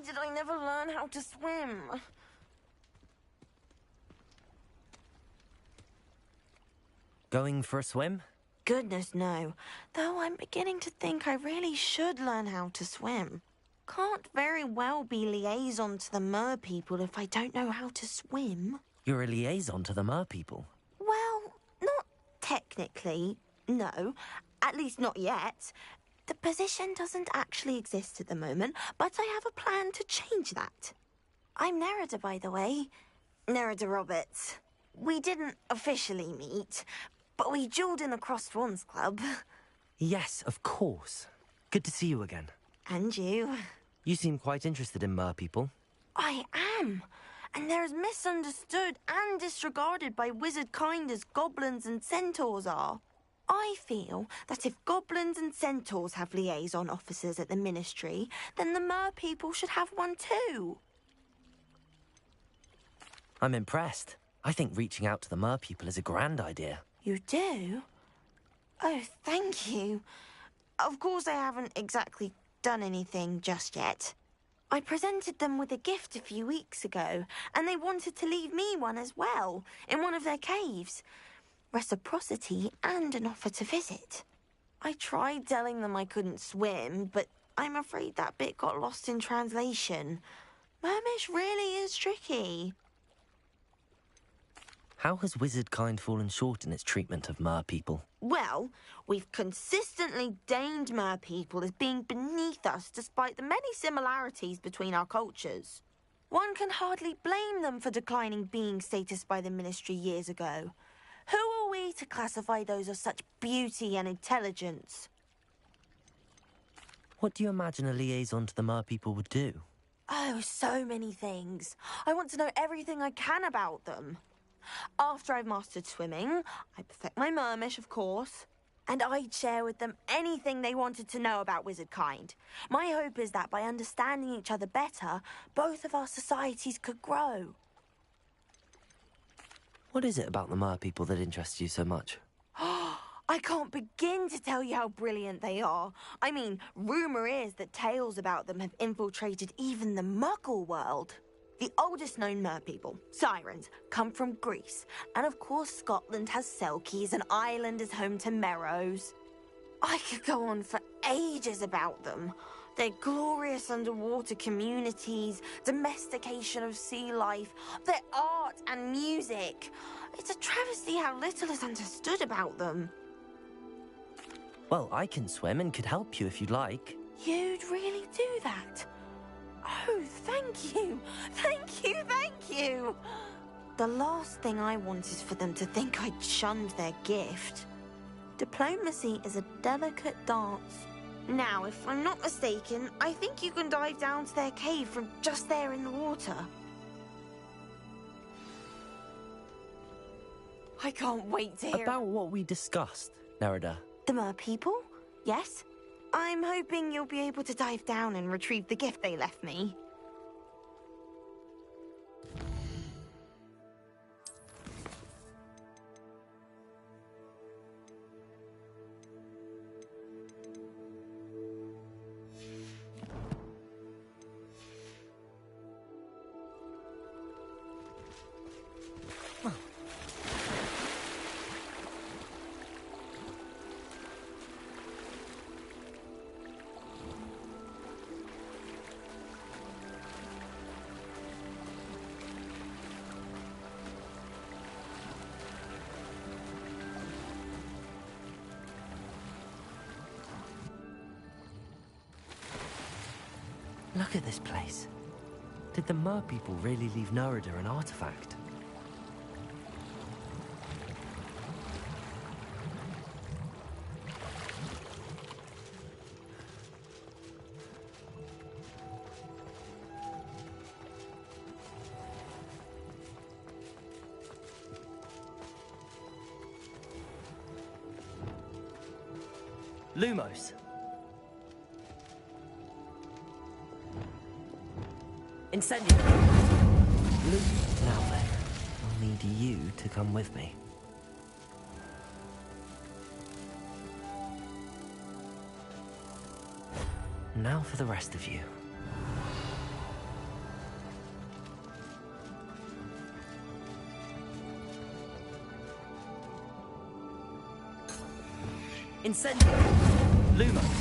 did I never learn how to swim? Going for a swim? Goodness, no. Though I'm beginning to think I really should learn how to swim. Can't very well be liaison to the mer people if I don't know how to swim. You're a liaison to the mer people? Well, not technically, no. At least not yet. The position doesn't actually exist at the moment, but I have a plan to change that. I'm Nerida, by the way. Nerida Roberts. We didn't officially meet, but we duelled in the Cross Swans Club. Yes, of course. Good to see you again. And you. You seem quite interested in mer people. I am. And they're as misunderstood and disregarded by wizard kind as goblins and centaurs are. I feel that if goblins and centaurs have liaison officers at the Ministry, then the mer people should have one too. I'm impressed. I think reaching out to the mer people is a grand idea. You do? Oh, thank you. Of course I haven't exactly done anything just yet. I presented them with a gift a few weeks ago, and they wanted to leave me one as well, in one of their caves. Reciprocity and an offer to visit. I tried telling them I couldn't swim, but I'm afraid that bit got lost in translation. Mermish really is tricky. How has wizard kind fallen short in its treatment of mer people? Well, we've consistently deemed mer people as being beneath us despite the many similarities between our cultures. One can hardly blame them for declining being status by the Ministry years ago. Who are we to classify those of such beauty and intelligence? What do you imagine a liaison to the mer people would do? Oh, so many things. I want to know everything I can about them. After I've mastered swimming, I perfect my mermish, of course, and I'd share with them anything they wanted to know about wizard kind. My hope is that by understanding each other better, both of our societies could grow. What is it about the mer people that interests you so much? I can't begin to tell you how brilliant they are. I mean, rumour is that tales about them have infiltrated even the Muggle world. The oldest known mer people, sirens, come from Greece. And of course Scotland has Selkies and Ireland is home to Merrows. I could go on for ages about them. Their glorious underwater communities, domestication of sea life, their art and music. It's a travesty how little is understood about them. Well, I can swim and could help you if you'd like. You'd really do that? Oh, thank you! Thank you, thank you! The last thing I want is for them to think I'd shunned their gift. Diplomacy is a delicate dance. Now, if I'm not mistaken, I think you can dive down to their cave from just there in the water. I can't wait to hear... About what we discussed, Nerida. The mer people? Yes? I'm hoping you'll be able to dive down and retrieve the gift they left me. Look at this place. Did the mer people really leave Nerida an artifact? Lumos. Incendio! Now then, I'll need you to come with me. Now for the rest of you. Incendio! Lumos!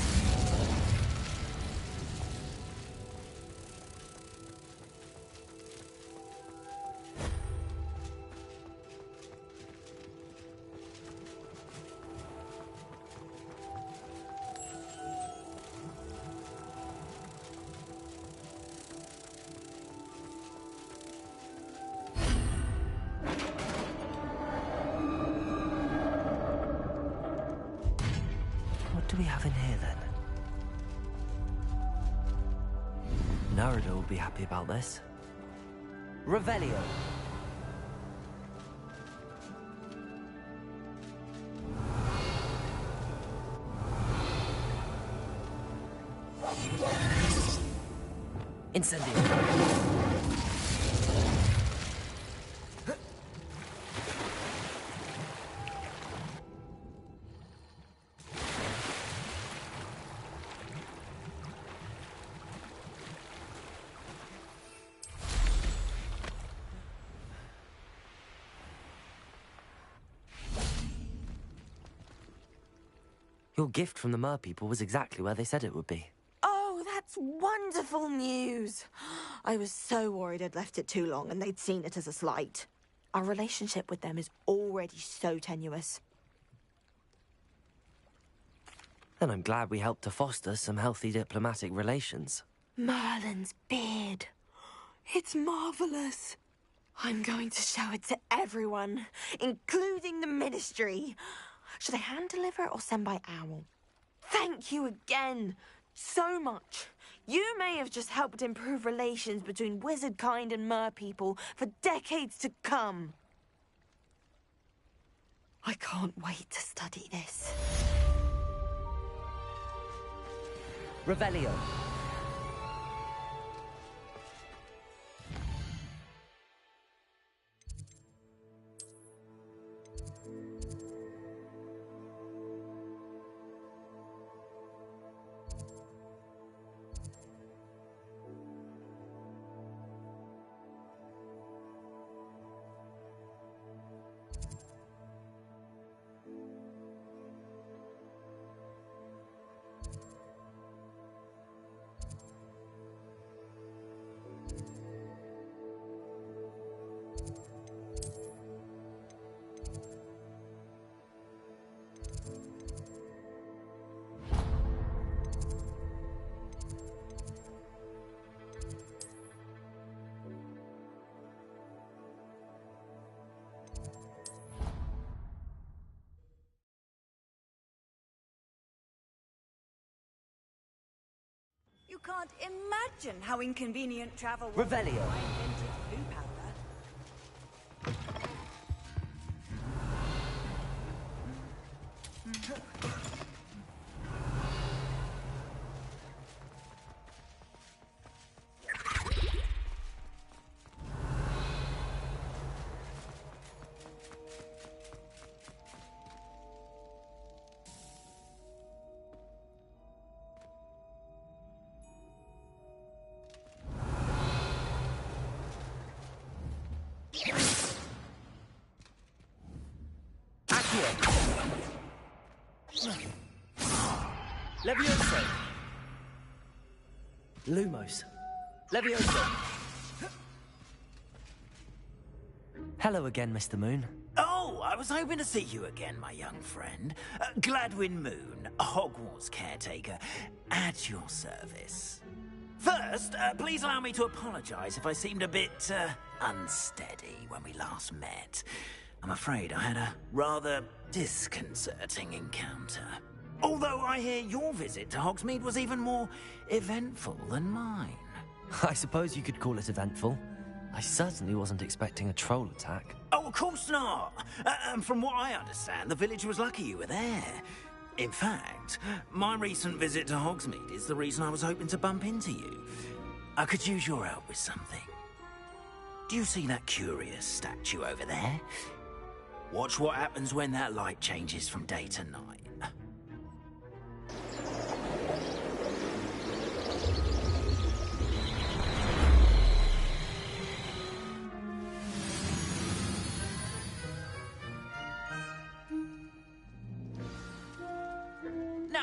What do we have in here, then? Narada will be happy about this. Revelio. Incendio. Your gift from the Mer people was exactly where they said it would be. Oh, that's wonderful news. I was so worried I'd left it too long and they'd seen it as a slight. Our relationship with them is already so tenuous. Then I'm glad we helped to foster some healthy diplomatic relations. Merlin's beard. It's marvelous. I'm going to show it to everyone, including the Ministry. Should I hand deliver it or send by owl? Thank you again so much. You may have just helped improve relations between wizard kind and mer people for decades to come. I can't wait to study this. Revelio. You can't imagine how inconvenient travel was. Revelio. I invented blue powder. Levioso. Lumos. Levioso. Hello again, Mr. Moon. Oh, I was hoping to see you again, my young friend. Gladwin Moon, Hogwarts caretaker, at your service. First, please allow me to apologize if I seemed a bit, unsteady when we last met. I'm afraid I had a rather disconcerting encounter. Although I hear your visit to Hogsmeade was even more eventful than mine. I suppose you could call it eventful. I certainly wasn't expecting a troll attack. Oh, of course not. And from what I understand, the village was lucky you were there. In fact, my recent visit to Hogsmeade is the reason I was hoping to bump into you. I could use your help with something. Do you see that curious statue over there? Watch what happens when that light changes from day to night.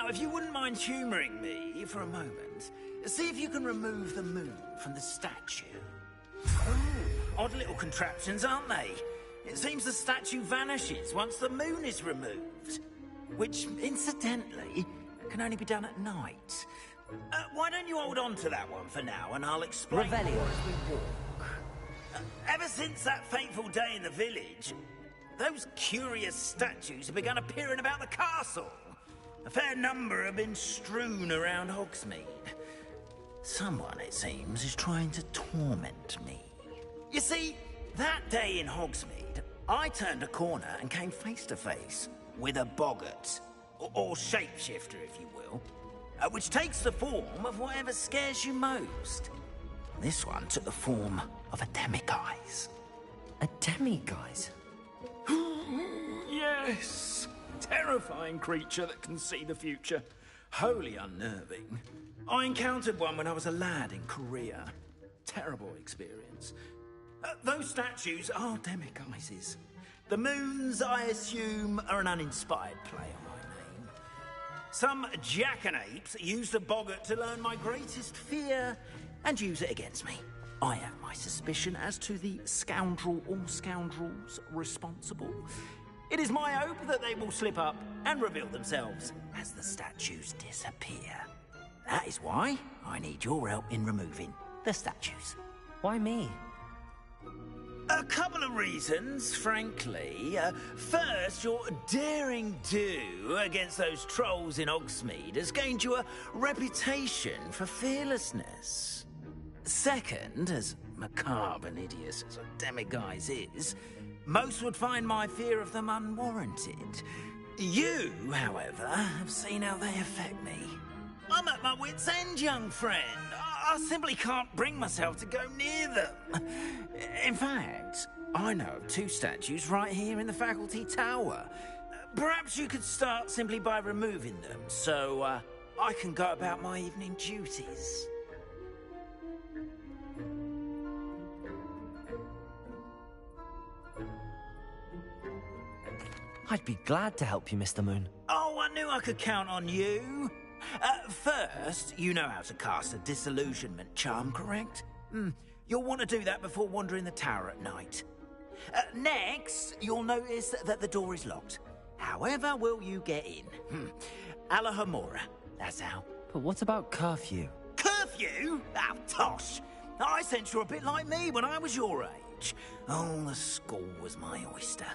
Now, if you wouldn't mind humouring me for a moment, see if you can remove the moon from the statue. Odd little contraptions, aren't they? It seems the statue vanishes once the moon is removed. Which, incidentally, can only be done at night. Why don't you hold on to that one for now, and I'll explain more as we walk. Ever since that fateful day in the village, those curious statues have begun appearing about the castle. A fair number have been strewn around Hogsmeade. Someone, it seems, is trying to torment me. You see, that day in Hogsmeade, I turned a corner and came face to face with a boggart, or shapeshifter, if you will, which takes the form of whatever scares you most. This one took the form of a demiguise. A demiguise? Yes! Terrifying creature that can see the future. Wholly unnerving. I encountered one when I was a lad in Korea. Terrible experience. Those statues are demiguises. The moons, I assume, are an uninspired play on my name. Some jackanapes used a boggart to learn my greatest fear and use it against me. I have my suspicion as to the scoundrel or scoundrels responsible. It is my hope that they will slip up and reveal themselves as the statues disappear. That is why I need your help in removing the statues. Why me? A couple of reasons, frankly. First, your daring do against those trolls in Hogsmeade has gained you a reputation for fearlessness. Second, as macabre and hideous as a demiguise is, most would find my fear of them unwarranted. You, however, have seen how they affect me. I'm at my wit's end, young friend. I simply can't bring myself to go near them. In fact, I know of two statues right here in the faculty tower. Perhaps you could start simply by removing them, so I can go about my evening duties. I'd be glad to help you, Mr. Moon. Oh, I knew I could count on you. First, you know how to cast a disillusionment charm, correct? You'll want to do that before wandering the tower at night. Next, you'll notice that the door is locked. However will you get in? Alahomora, that's how. But what about curfew? Curfew? Oh, tosh. I sense you're a bit like me when I was your age. Oh, the school was my oyster.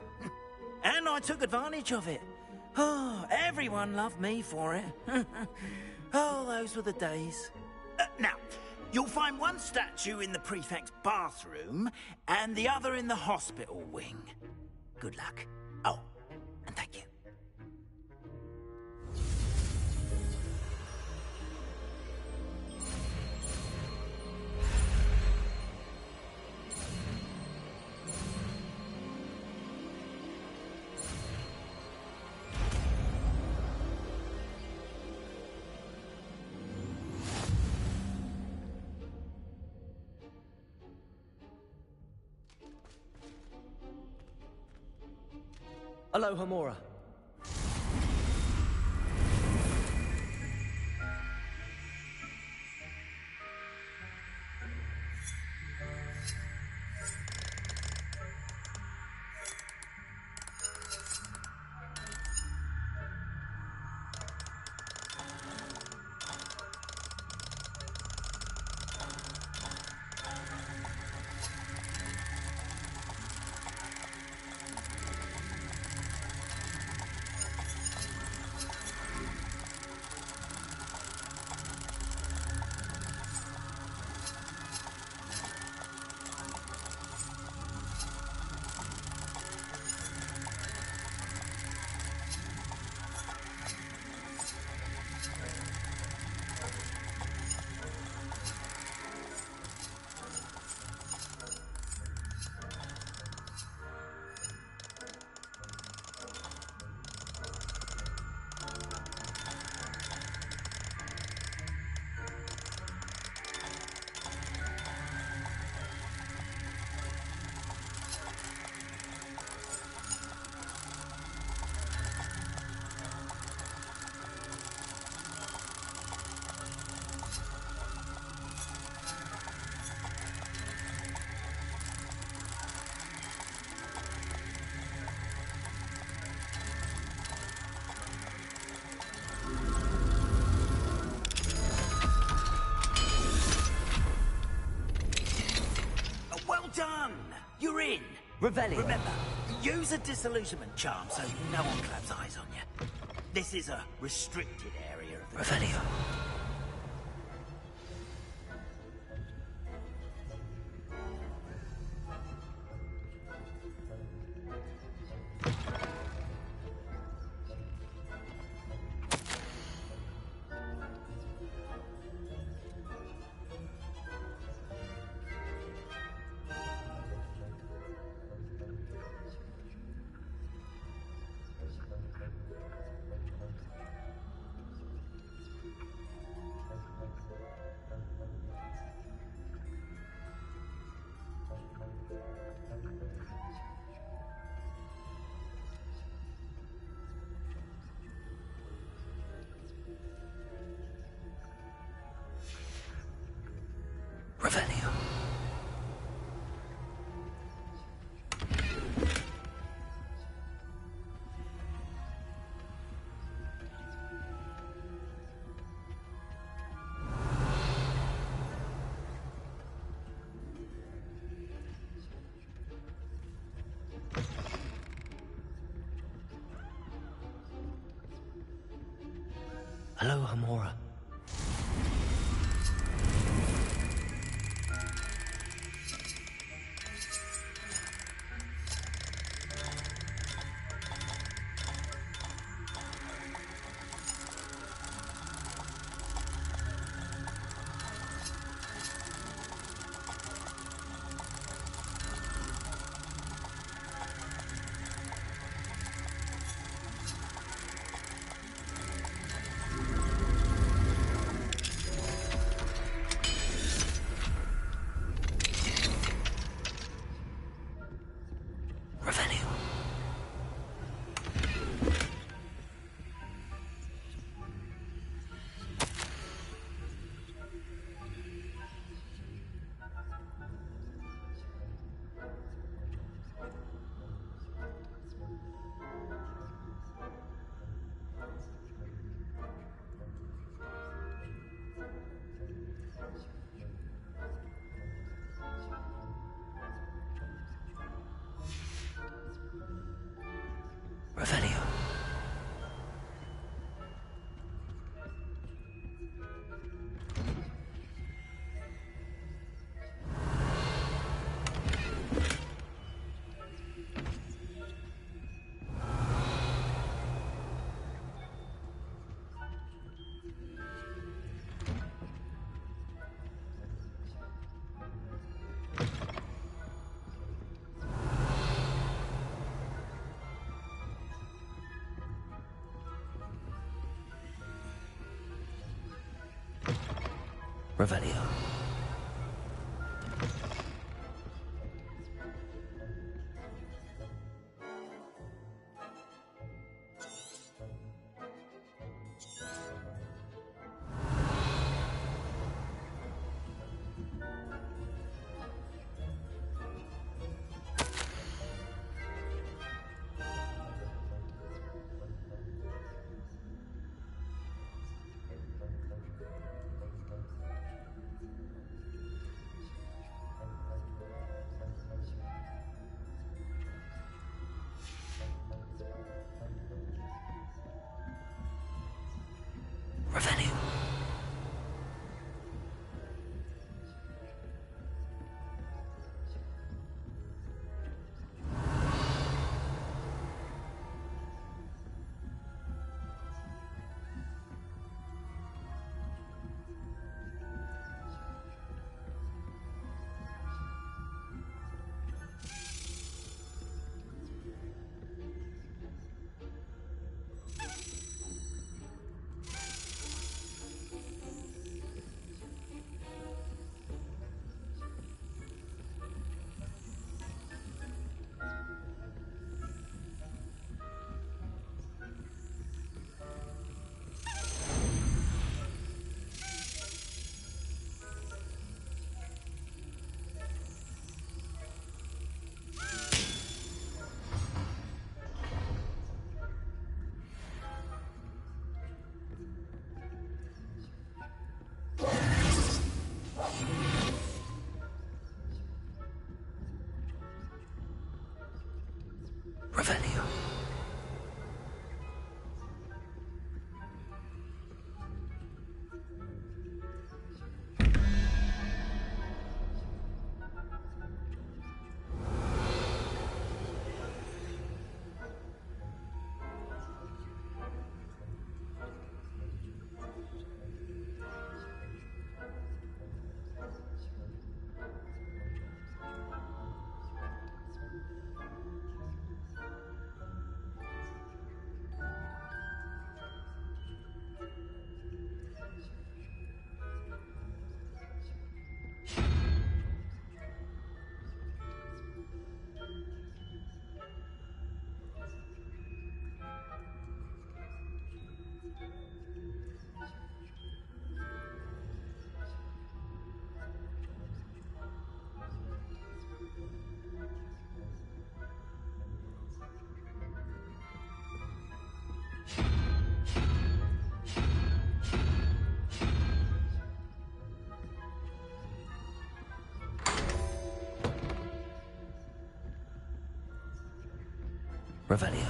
And I took advantage of it. Oh, everyone loved me for it. Oh, those were the days. Now, you'll find one statue in the prefect's bathroom and the other in the hospital wing. Good luck. Oh, and thank you. Alohomora. Revelio. Remember, use a disillusionment charm so no one claps eyes on you. This is a restricted area of the... Revelio. Revelio. Hello, Hamora. Revelio. Revelio. Revelio.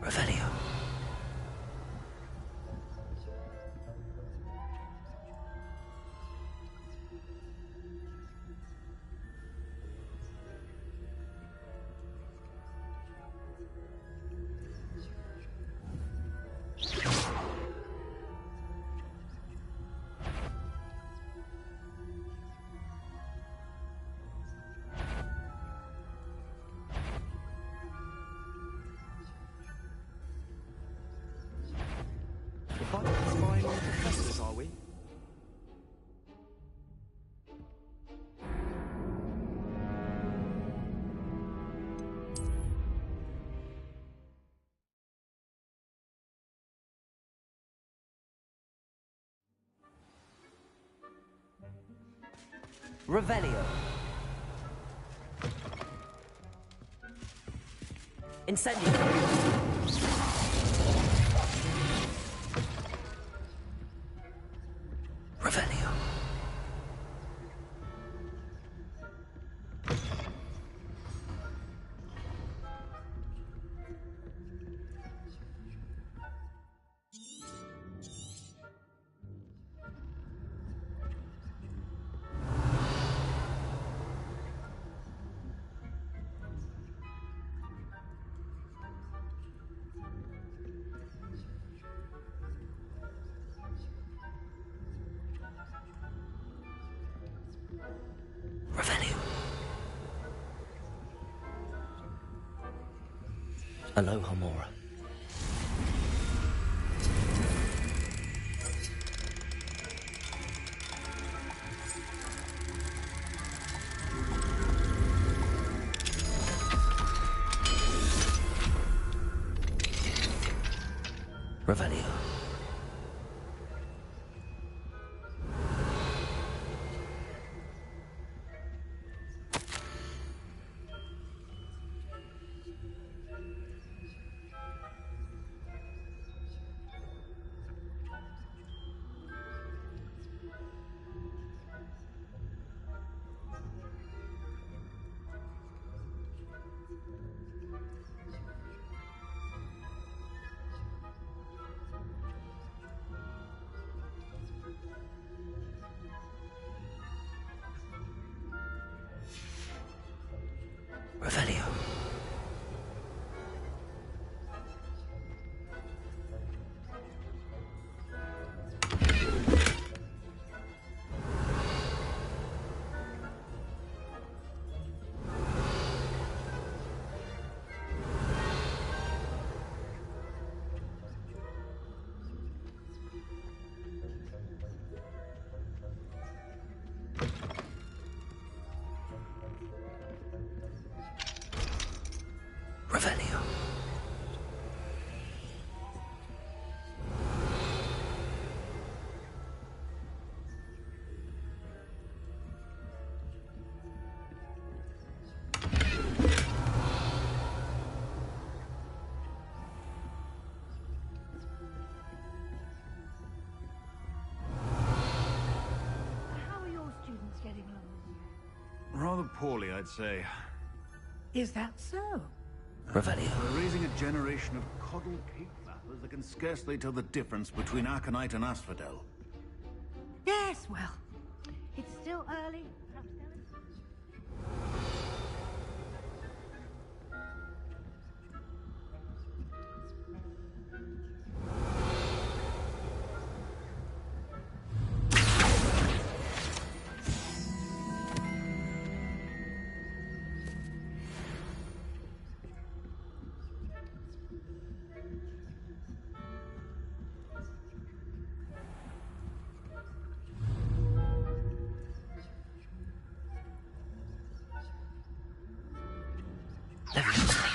Revelio. Spying on the professors, are we? Revelio. Incendio. Revelio. Revelio. Aloha, Mora. Revelio. Revelio. Revelio. How are your students getting along? Rather poorly, I'd say. Is that so? Revelio. We're raising a generation of coddled cake flappers that can scarcely tell the difference between Aconite and Asphodel. Yes, well, it's still early. Perhaps there is- Leviosa.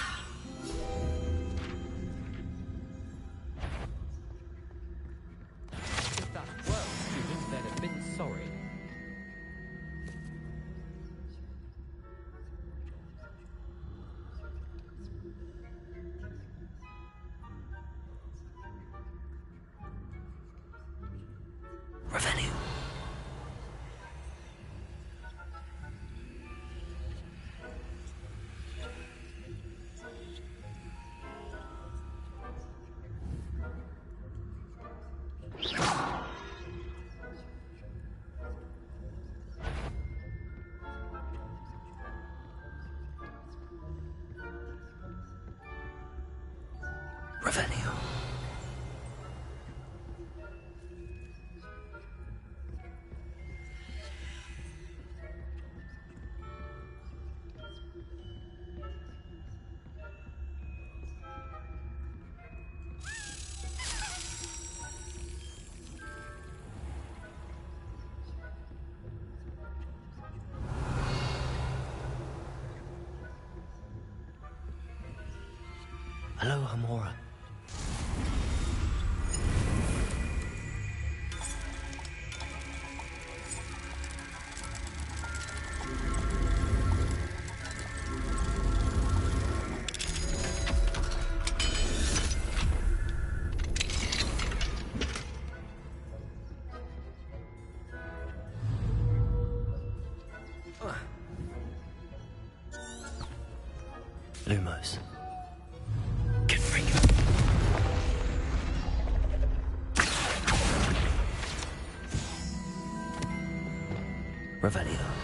Revenue. Revenue. Hello, Hamora. Lumos. Get free. Revelio.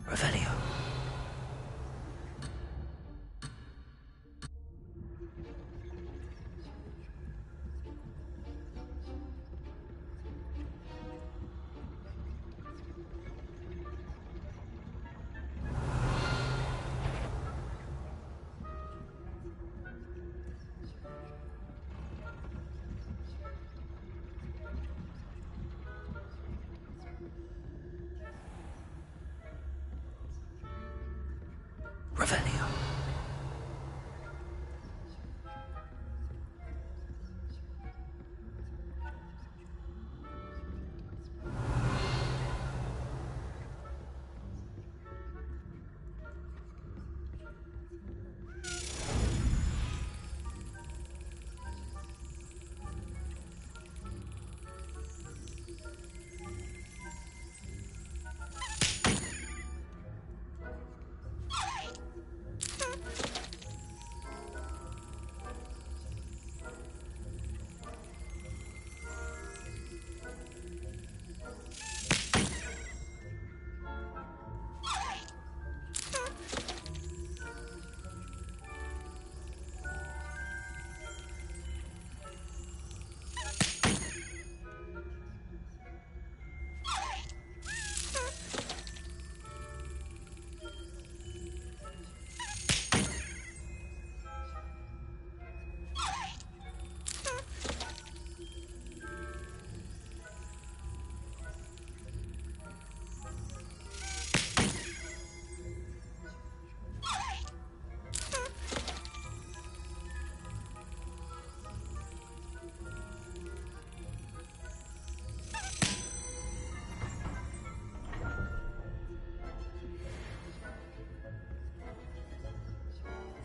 Revelio. Revelio.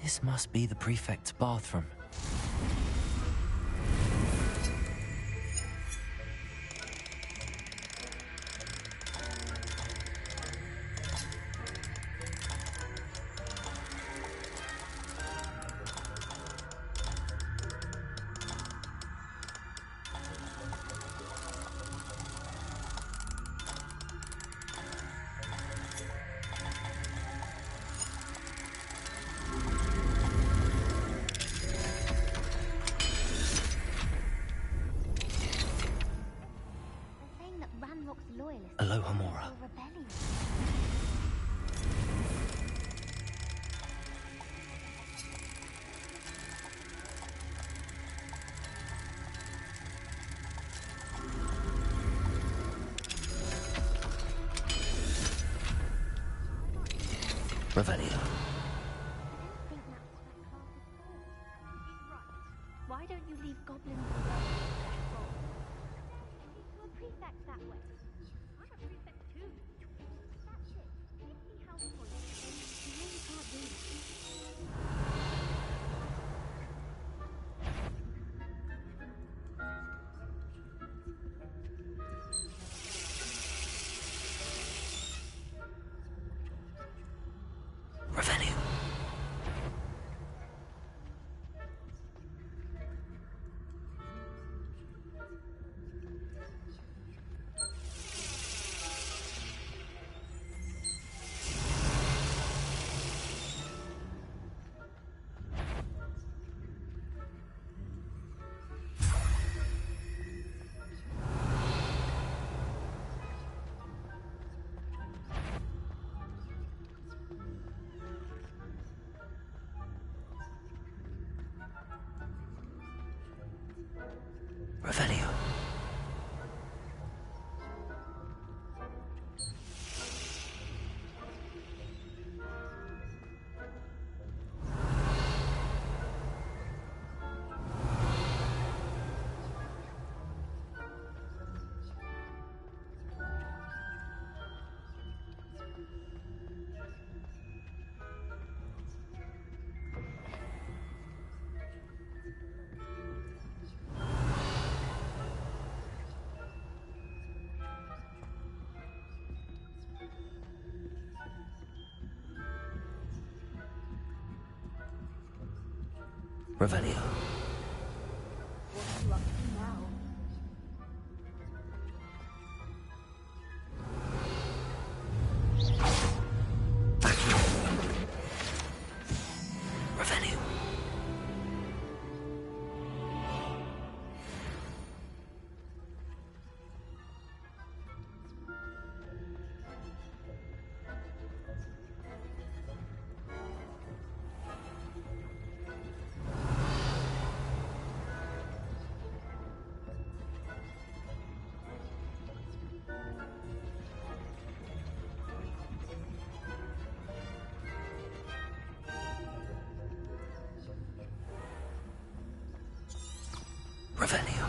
This must be the prefect's bathroom. Gamora. Revelio. Why don't you leave goblins to a prefect that way? I'm a prefect too. That's it. 50 house points. You really can't do that. Revelio. Revelio. Revelio. What's lucky now? Revelio. Revelio.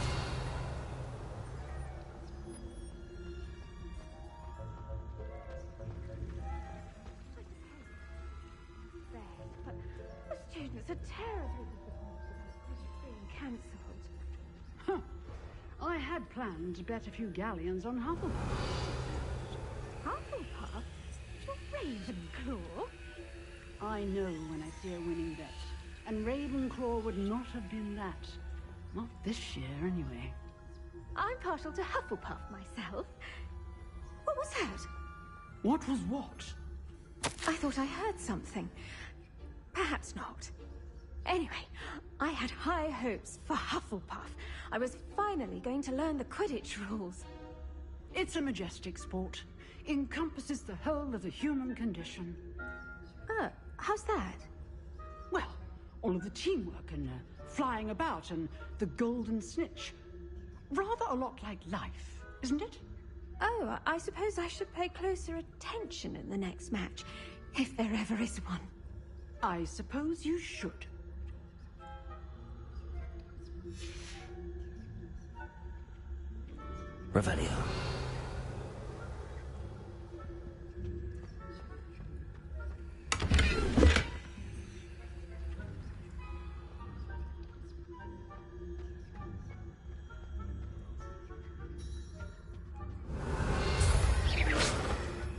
But the students are terribly disappointed with it being cancelled. Huh. I had planned to bet a few galleons on Hufflepuff. Hufflepuff? Ravenclaw? I know when I see a winning bet. And Ravenclaw would not have been that. Not this year, anyway. I'm partial to Hufflepuff myself. What was that? What was what? I thought I heard something. Perhaps not. Anyway, I had high hopes for Hufflepuff. I was finally going to learn the Quidditch rules. It's a majestic sport. Encompasses the whole of the human condition. How's that? Well, all of the teamwork and flying about and the golden snitch. Rather a lot like life, isn't it? Oh, I suppose I should pay closer attention in the next match, if there ever is one. I suppose you should. Revelio.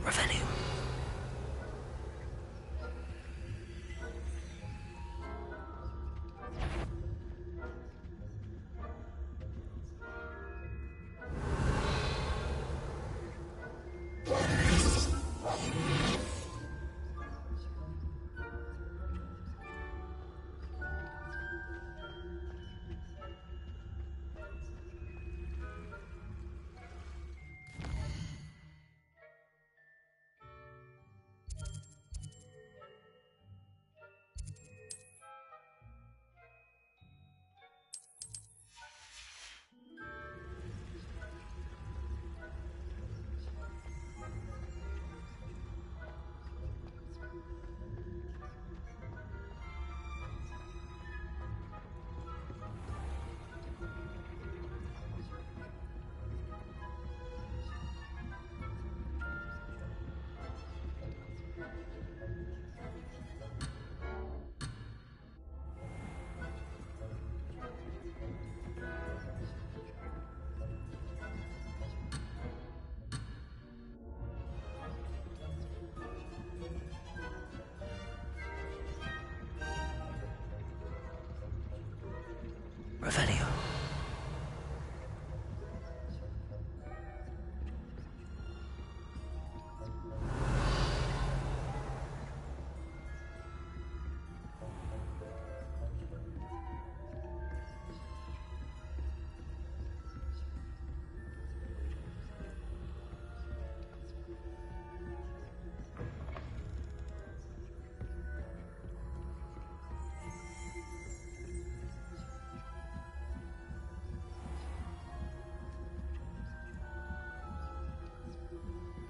Revelio.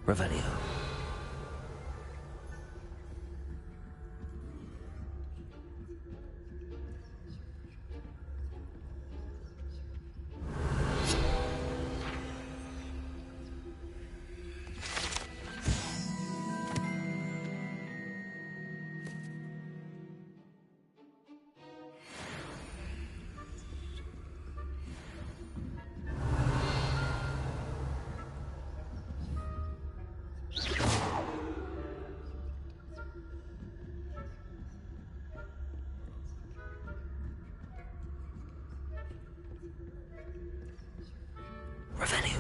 Revelio. Revelio.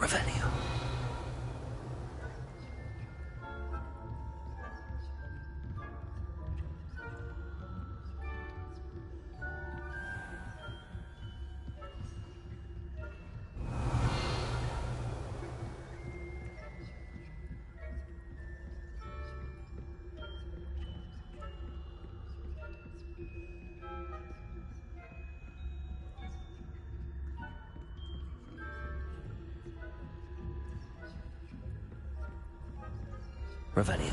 Revelio. Revelio.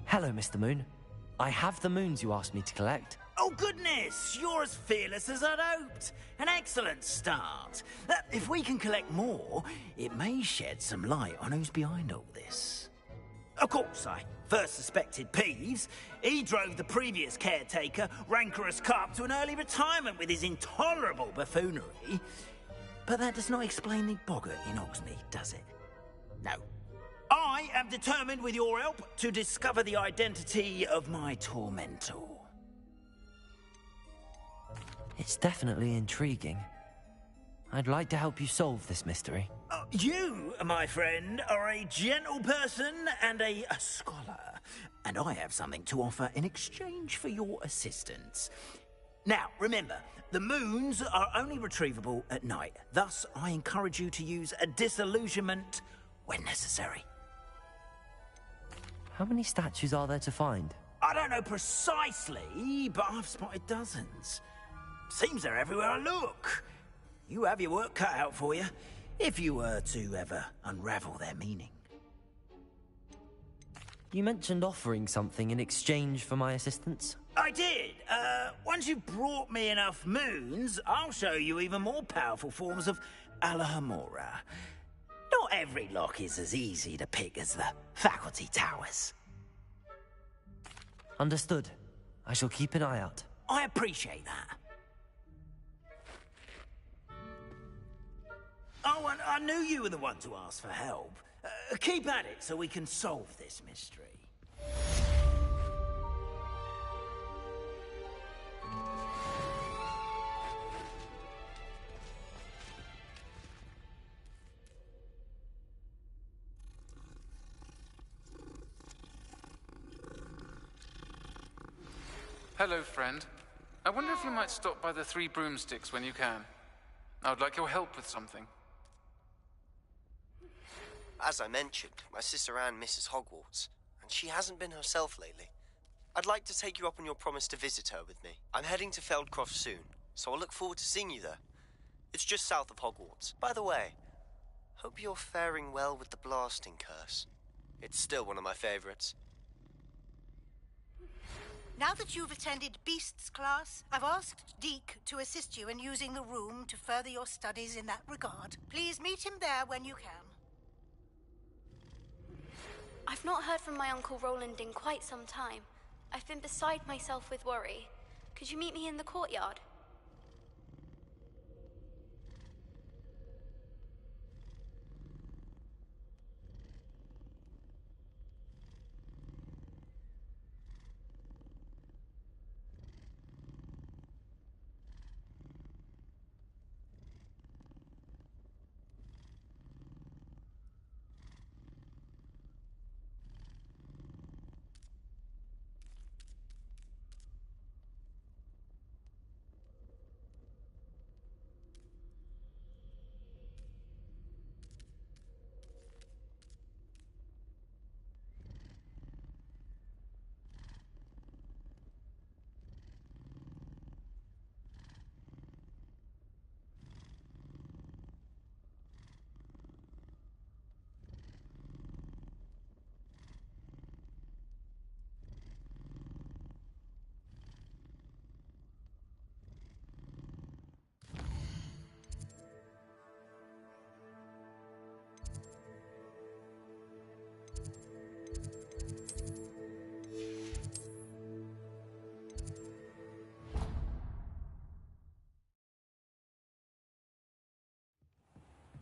Hello, Mr. Moon. I have the moons you asked me to collect. Oh, goodness! You're as fearless as I'd hoped. An excellent start. If we can collect more, it may shed some light on who's behind all this. Of course, I first suspected Peeves. He drove the previous caretaker, Rancorous Carp, to an early retirement with his intolerable buffoonery. But that does not explain the boggart in Hogsmeade, does it? No. I am determined, with your help, to discover the identity of my tormentor. It's definitely intriguing. I'd like to help you solve this mystery. You, my friend, are a gentle person and a scholar, and I have something to offer in exchange for your assistance. Now, remember, the moons are only retrievable at night. Thus, I encourage you to use a disillusionment when necessary. How many statues are there to find? I don't know precisely, but I've spotted dozens. Seems they're everywhere I look. You have your work cut out for you, if you were to ever unravel their meaning. You mentioned offering something in exchange for my assistance? I did. Once you've brought me enough moons, I'll show you even more powerful forms of Alohomora. Not every lock is as easy to pick as the faculty towers. Understood. I shall keep an eye out. I appreciate that. Oh, and I knew you were the one to ask for help. Keep at it so we can solve this mystery. Hello, friend. I wonder if you might stop by the Three Broomsticks when you can. I would like your help with something. As I mentioned, my sister Anne misses Hogwarts, and she hasn't been herself lately. I'd like to take you up on your promise to visit her with me. I'm heading to Feldcroft soon, so I'll look forward to seeing you there. It's just south of Hogwarts. By the way, hope you're faring well with the blasting curse. It's still one of my favorites. Now that you've attended Beasts class, I've asked Deke to assist you in using the room to further your studies in that regard. Please meet him there when you can. I've not heard from my Uncle Roland in quite some time. I've been beside myself with worry. Could you meet me in the courtyard?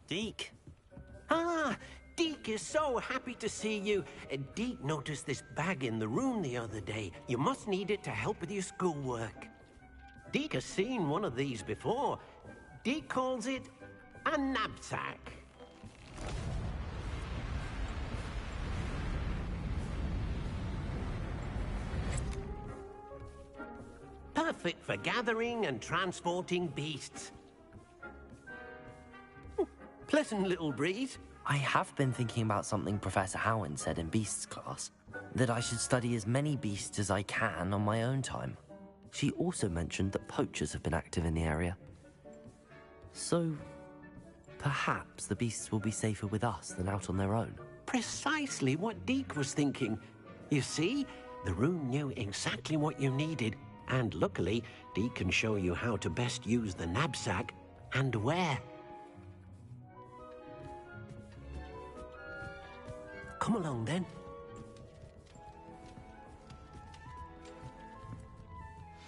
Deke. Ah, Deke is so happy to see you. Deke noticed this bag in the room the other day. You must need it to help with your schoolwork. Deke has seen one of these before. Deke calls it a knapsack. Perfect for gathering and transporting beasts. Pleasant little breeze. I have been thinking about something Professor Howard said in Beasts class, that I should study as many beasts as I can on my own time. She also mentioned that poachers have been active in the area. So, perhaps the beasts will be safer with us than out on their own. Precisely what Deke was thinking. You see, the room knew exactly what you needed, and luckily, Deke can show you how to best use the knapsack and where. Come along, then.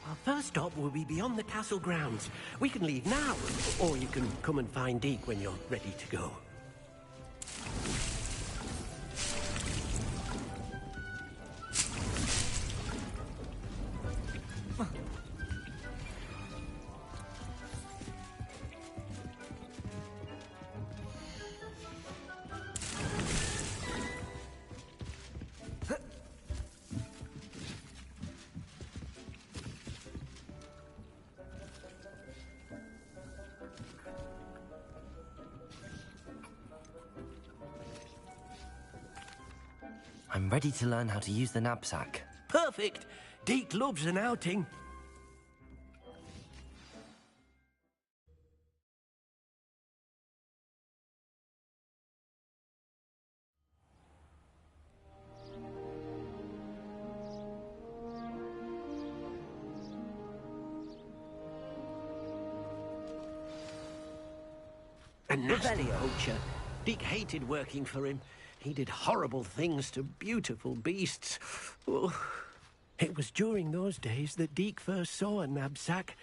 Our first stop will be beyond the castle grounds. We can leave now, or you can come and find Deke when you're ready to go. I'm ready to learn how to use the knapsack. Perfect! Deke loves an outing. A nasty poacher. Deke hated working for him. He did horrible things to beautiful beasts. Oh, it was during those days that Deke first saw a knapsack.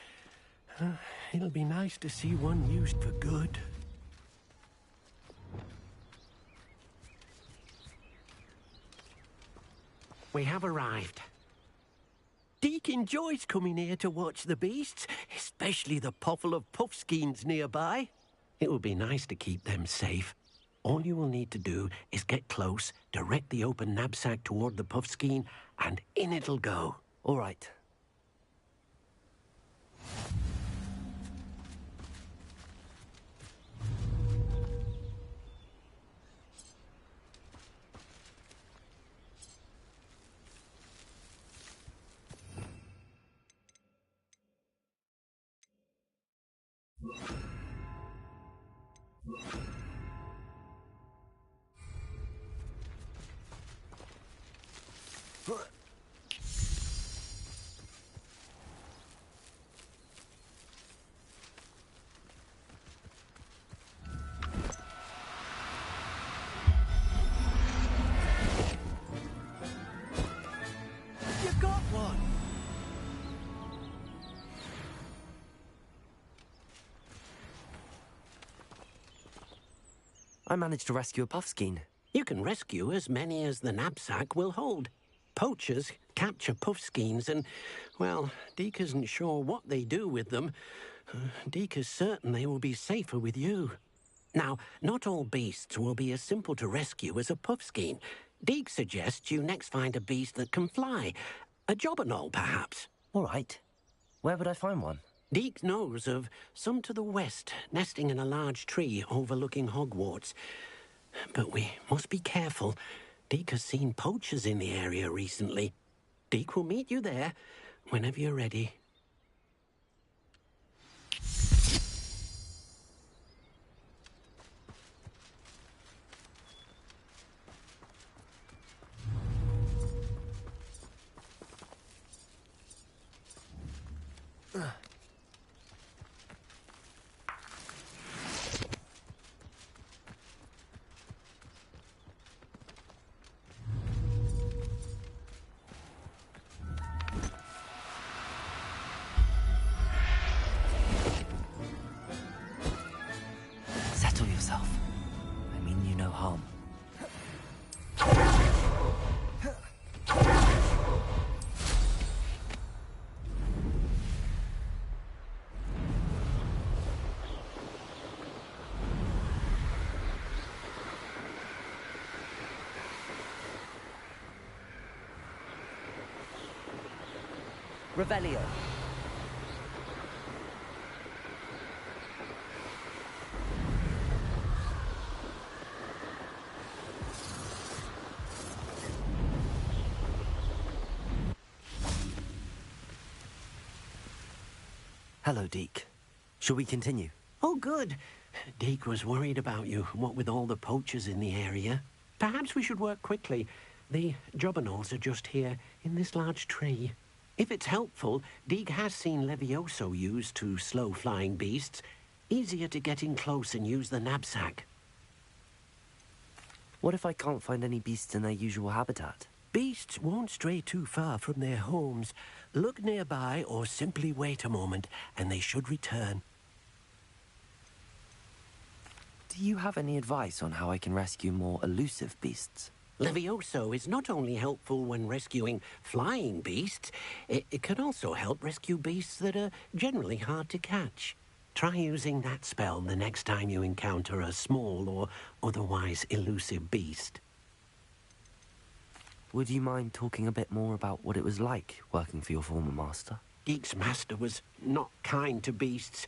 It'll be nice to see one used for good. We have arrived. Deke enjoys coming here to watch the beasts, especially the potful of puffskeins nearby. It will be nice to keep them safe. All you will need to do is get close, direct the open knapsack toward the puffskein, and in it'll go. All right. You got one! I managed to rescue a puffskein. You can rescue as many as the knapsack will hold. Poachers capture puffskeins and, well, Deke isn't sure what they do with them. Deke is certain they will be safer with you. Now, not all beasts will be as simple to rescue as a puffskein. Deke suggests you next find a beast that can fly. A jobberknoll, perhaps. All right. Where would I find one? Deke knows of some to the west, nesting in a large tree overlooking Hogwarts. But we must be careful. Deke has seen poachers in the area recently. Deke will meet you there whenever you're ready. harm. Revelio. Hello, Deke. Shall we continue? Oh, good. Deke was worried about you, what with all the poachers in the area. Perhaps we should work quickly. The jobberknolls are just here, in this large tree. If it's helpful, Deke has seen Levioso used to slow flying beasts. Easier to get in close and use the knapsack. What if I can't find any beasts in their usual habitat? Beasts won't stray too far from their homes. Look nearby or simply wait a moment, and they should return. Do you have any advice on how I can rescue more elusive beasts? Levioso is not only helpful when rescuing flying beasts, it can also help rescue beasts that are generally hard to catch. Try using that spell the next time you encounter a small or otherwise elusive beast. Would you mind talking a bit more about what it was like working for your former master? Deke's master was not kind to beasts,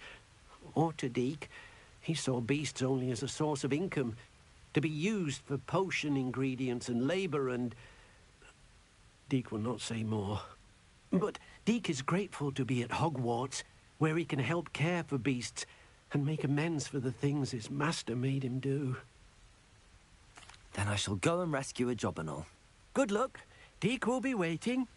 or to Deke. He saw beasts only as a source of income, to be used for potion ingredients and labor, and Deke will not say more. But Deke is grateful to be at Hogwarts, where he can help care for beasts and make amends for the things his master made him do. Then I shall go and rescue a jobberknoll. Good luck. Deke will be waiting.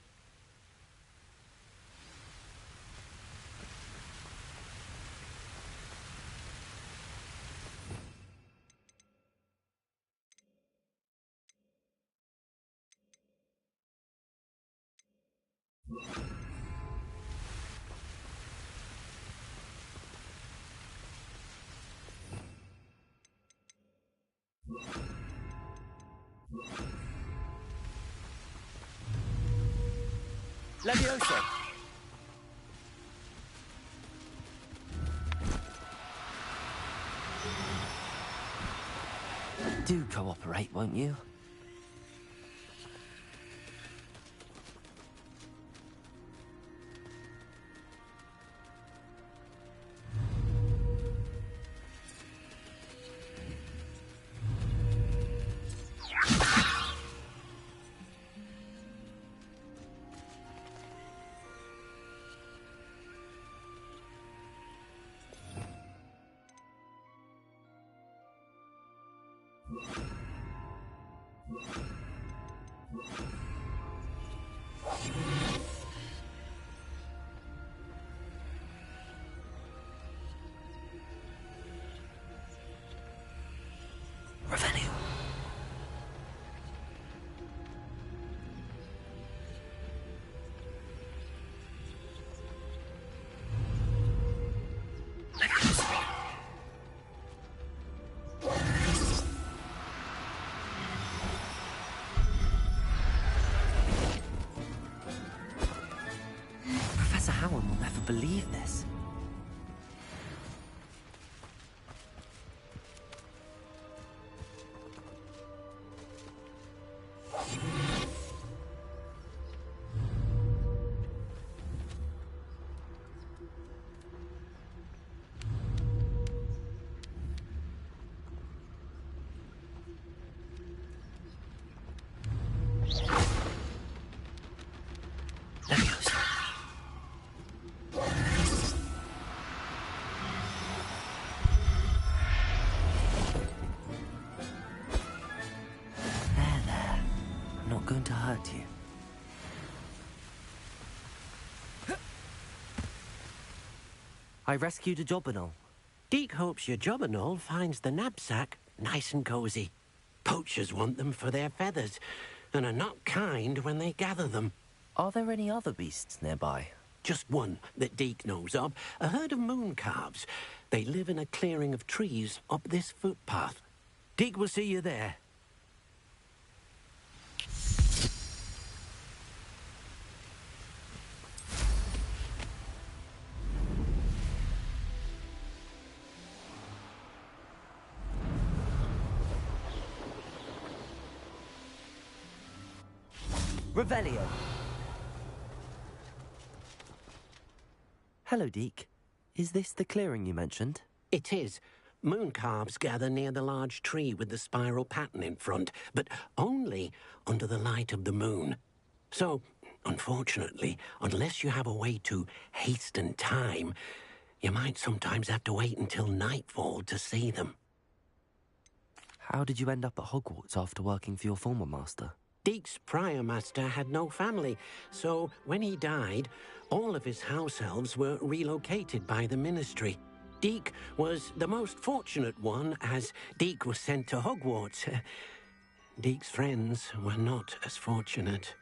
Levioso! Do cooperate, won't you? Professor Howard will never believe this. Going to hurt you. I rescued a jobberknoll. Deke hopes your jobberknoll finds the knapsack nice and cozy. Poachers want them for their feathers, and are not kind when they gather them. Are there any other beasts nearby? Just one that Deke knows of, a herd of moon calves. They live in a clearing of trees up this footpath. Deke will see you there. Revelio. Hello, Deke. Is this the clearing you mentioned? It is. Moon calves gather near the large tree with the spiral pattern in front, but only under the light of the moon. So, unfortunately, unless you have a way to hasten time, you might sometimes have to wait until nightfall to see them. How did you end up at Hogwarts after working for your former master? Deke's prior master had no family, so when he died, all of his house elves were relocated by the ministry. Deke was the most fortunate one, as Deke was sent to Hogwarts. Deke's friends were not as fortunate.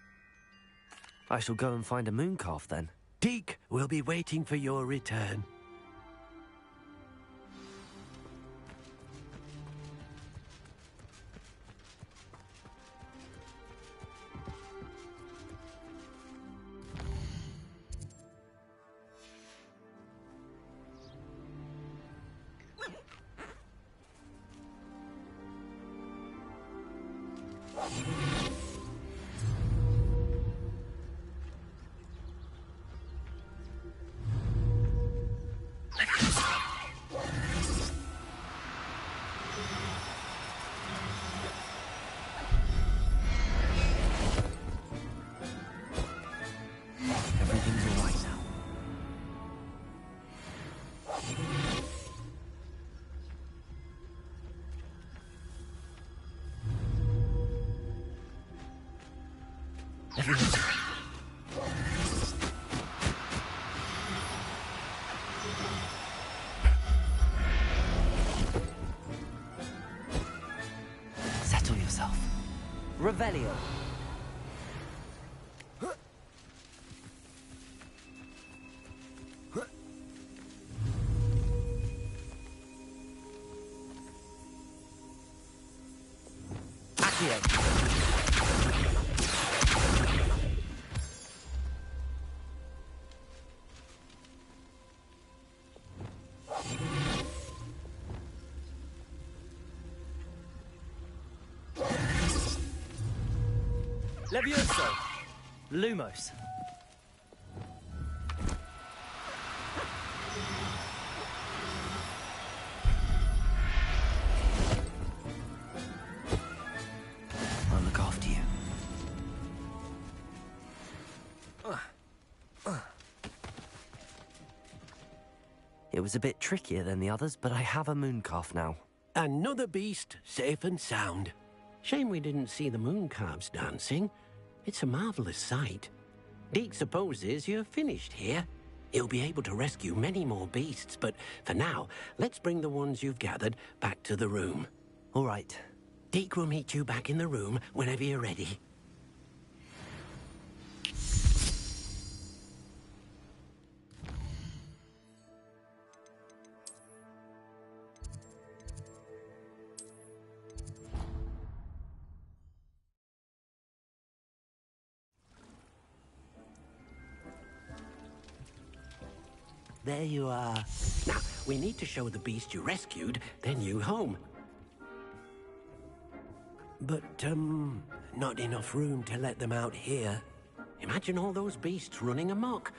I shall go and find a mooncalf then. Deke will be waiting for your return. Everything's all right now. Everything's Settle yourself. Revelio. Levioso. Lumos. I'll look after you. It was a bit trickier than the others, but I have a mooncalf now. Another beast, safe and sound. Shame we didn't see the moon calves dancing. It's a marvelous sight. Deke supposes you're finished here. He'll be able to rescue many more beasts, but for now, let's bring the ones you've gathered back to the room. All right. Deke will meet you back in the room whenever you're ready. There you are. Now, we need to show the beast you rescued their new home. But, not enough room to let them out here. Imagine all those beasts running amok.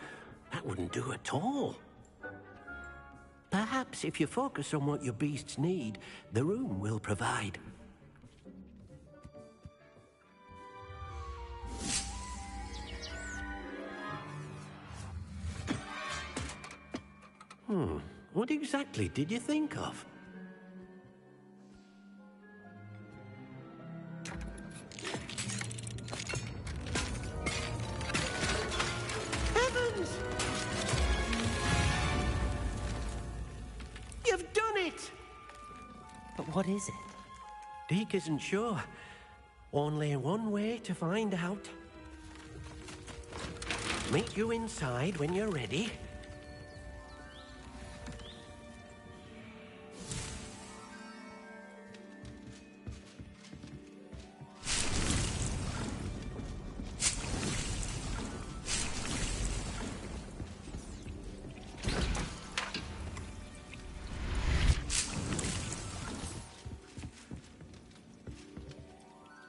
That wouldn't do at all. Perhaps if you focus on what your beasts need, the room will provide. What exactly did you think of? Heavens! You've done it! But what is it? Deke isn't sure. Only one way to find out. Meet you inside when you're ready.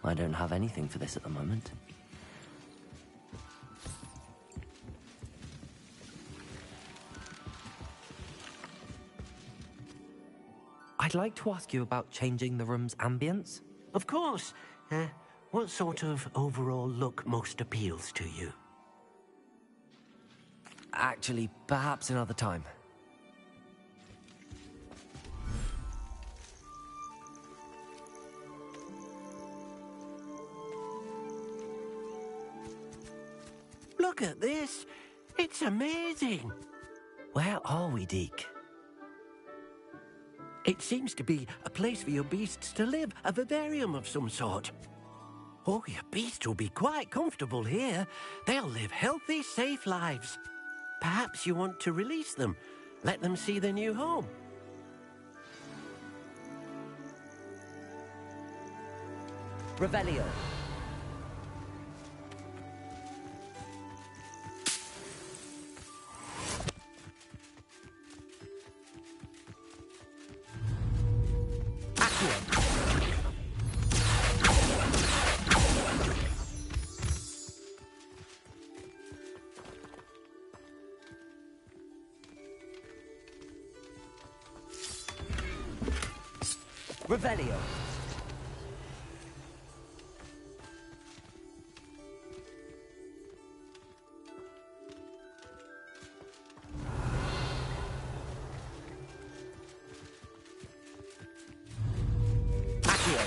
I don't have anything for this at the moment. I'd like to ask you about changing the room's ambience. Of course. What sort of overall look most appeals to you? Actually, perhaps another time. Look at this. It's amazing. Where are we, Deke? It seems to be a place for your beasts to live, a vivarium of some sort. Oh, your beasts will be quite comfortable here. They'll live healthy, safe lives. Perhaps you want to release them, let them see their new home. Revelio. Revelio. Accio.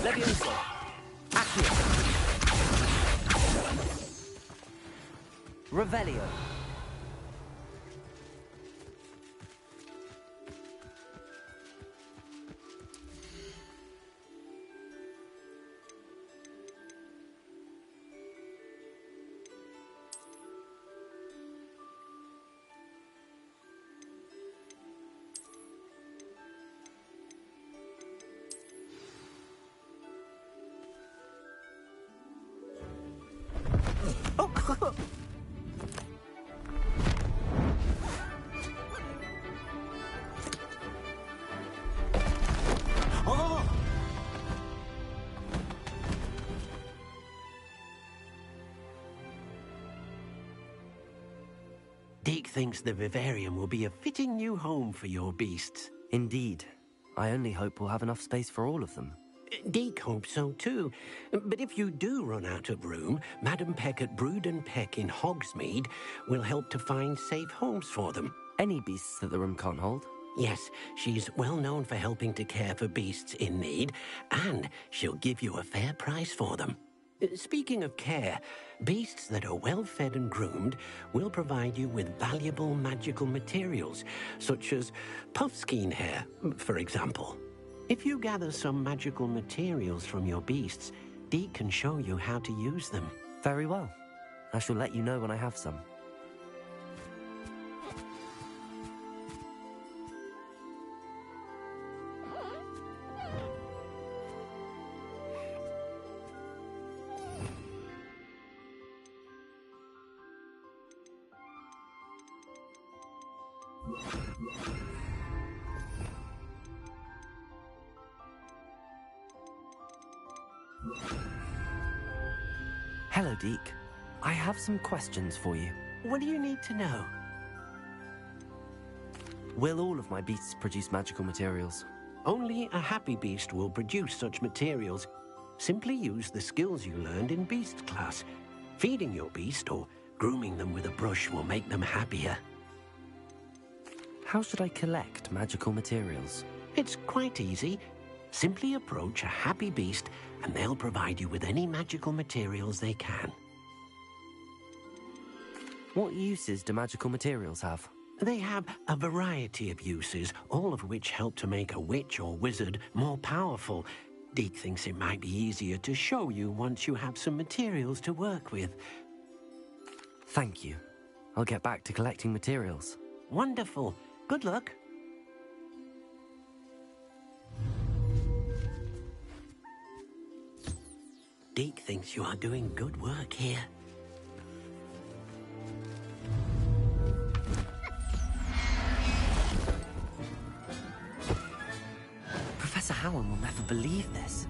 Levioso. Accio. Revelio. Deke thinks the vivarium will be a fitting new home for your beasts. Indeed. I only hope we'll have enough space for all of them. Deke hopes so too. But if you do run out of room, Madam Peck at Brood and Peck in Hogsmeade will help to find safe homes for them. Any beasts that the room can't hold? Yes, she's well known for helping to care for beasts in need, and she'll give you a fair price for them. Speaking of care, beasts that are well fed and groomed will provide you with valuable magical materials, such as puffskein hair, for example. If you gather some magical materials from your beasts, Deke can show you how to use them. Very well. I shall let you know when I have some. Hello, Deke. I have some questions for you. What do you need to know? Will all of my beasts produce magical materials? Only a happy beast will produce such materials. Simply use the skills you learned in beast class. Feeding your beast or grooming them with a brush will make them happier. How should I collect magical materials? It's quite easy. Simply approach a happy beast and they'll provide you with any magical materials they can. What uses do magical materials have? They have a variety of uses, all of which help to make a witch or wizard more powerful. Deke thinks it might be easier to show you once you have some materials to work with. Thank you. I'll get back to collecting materials. Wonderful. Good luck. Deke thinks you are doing good work here. Professor Howard will never believe this.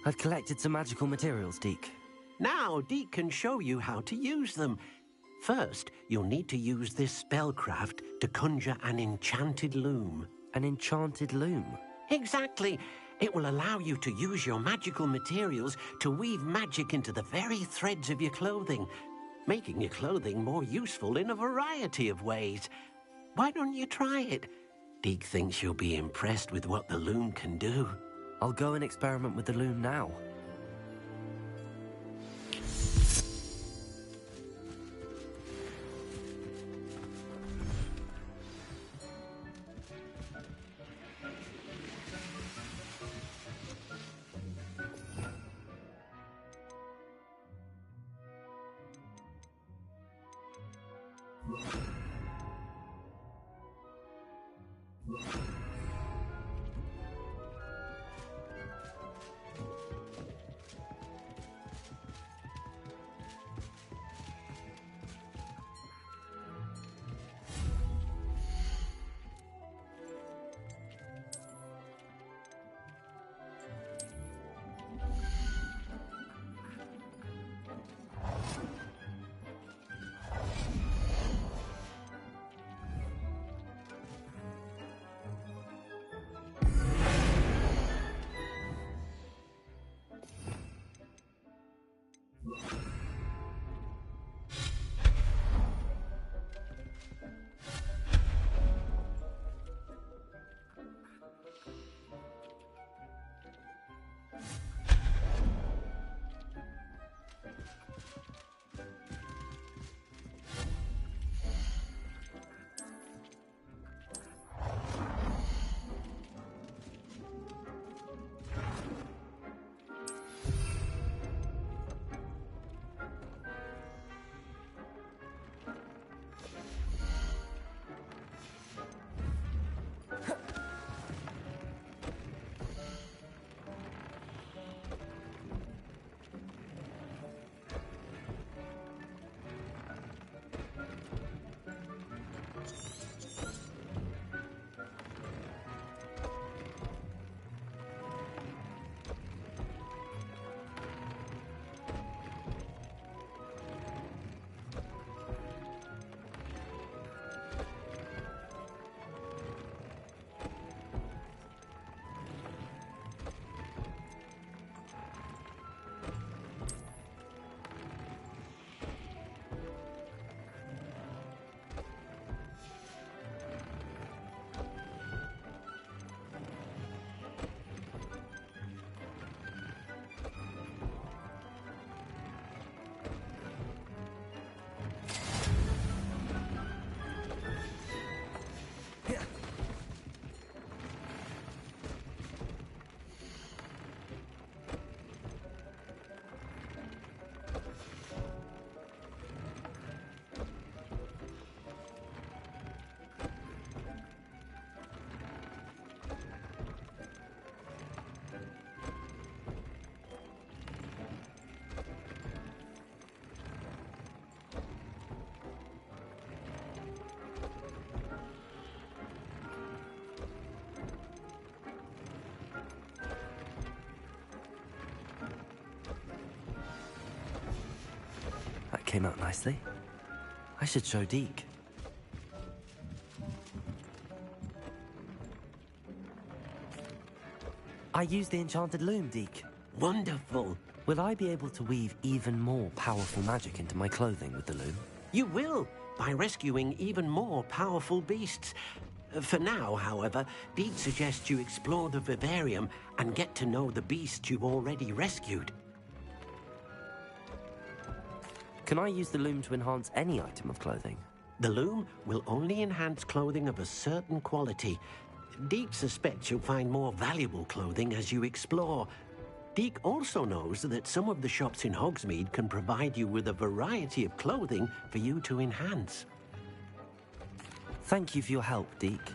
I've collected some magical materials, Deke. Now, Deke can show you how to use them. First, you'll need to use this spellcraft to conjure an enchanted loom. An enchanted loom? Exactly. It will allow you to use your magical materials to weave magic into the very threads of your clothing, making your clothing more useful in a variety of ways. Why don't you try it? Deke thinks you'll be impressed with what the loom can do. I'll go and experiment with the loom now. Came out nicely. I should show Deke. I used the enchanted loom, Deke. Wonderful. Will I be able to weave even more powerful magic into my clothing with the loom? You will, by rescuing even more powerful beasts. For now, however, Deke suggests you explore the vivarium and get to know the beasts you've already rescued. Can I use the loom to enhance any item of clothing? The loom will only enhance clothing of a certain quality. Deke suspects you'll find more valuable clothing as you explore. Deke also knows that some of the shops in Hogsmeade can provide you with a variety of clothing for you to enhance. Thank you for your help, Deke.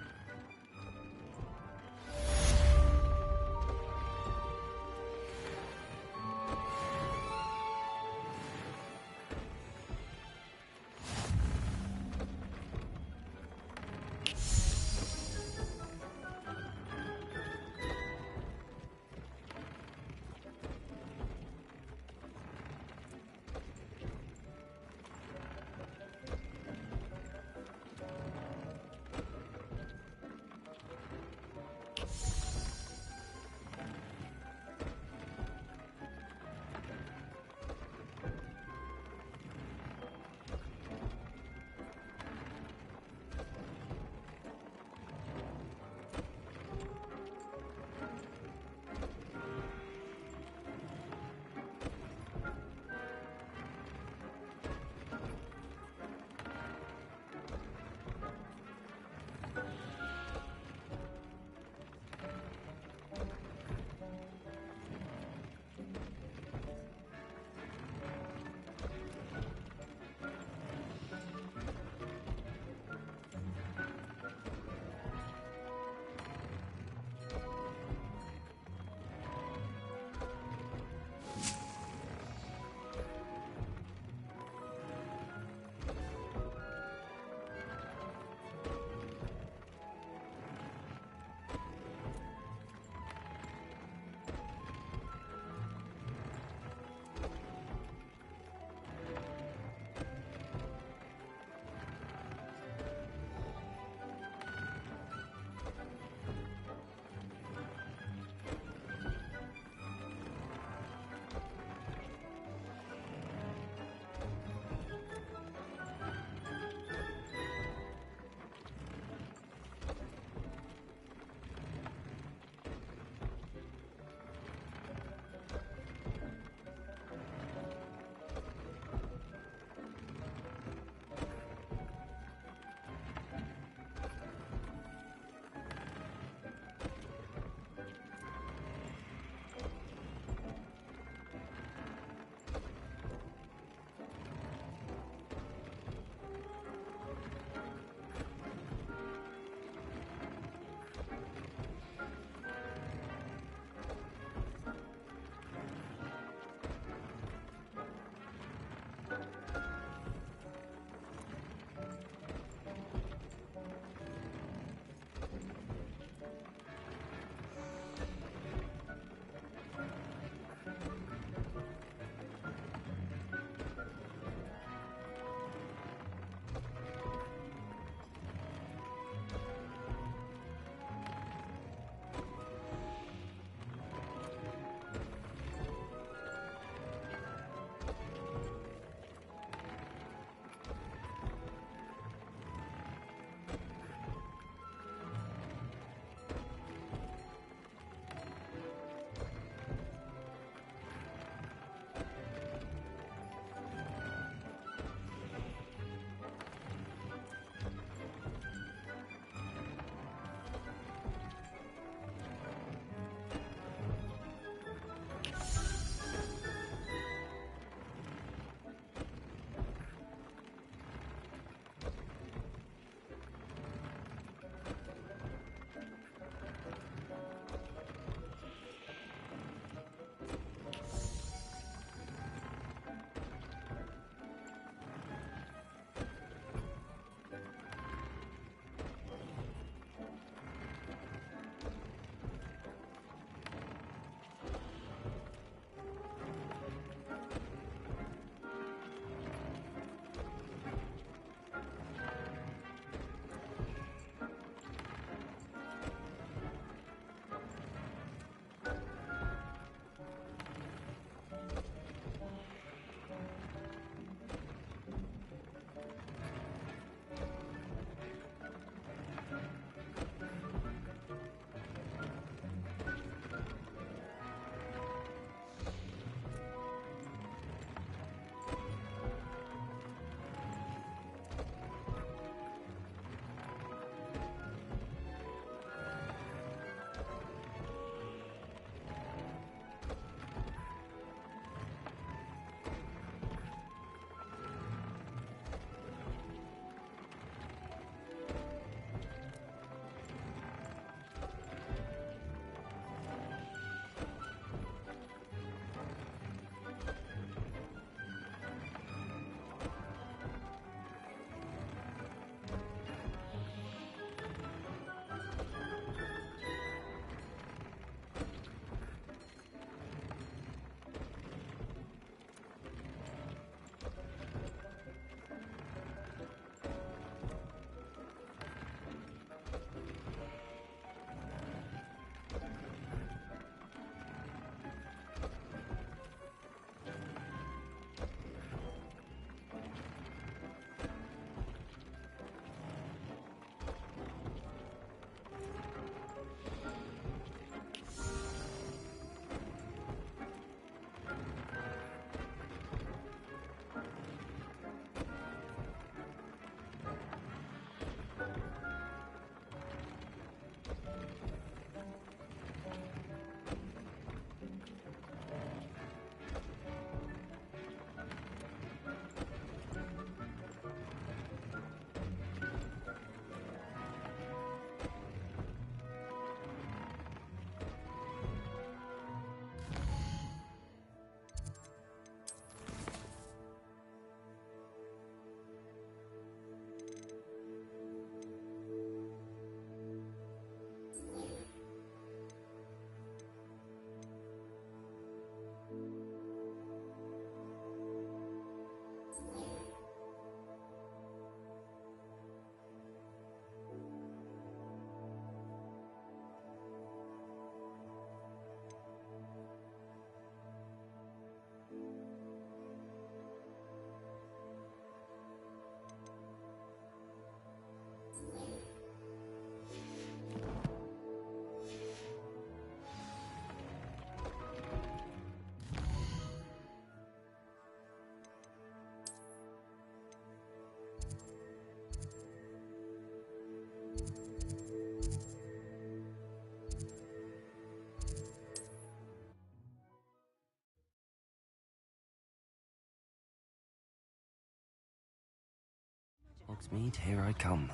Hogsmeade, here I come.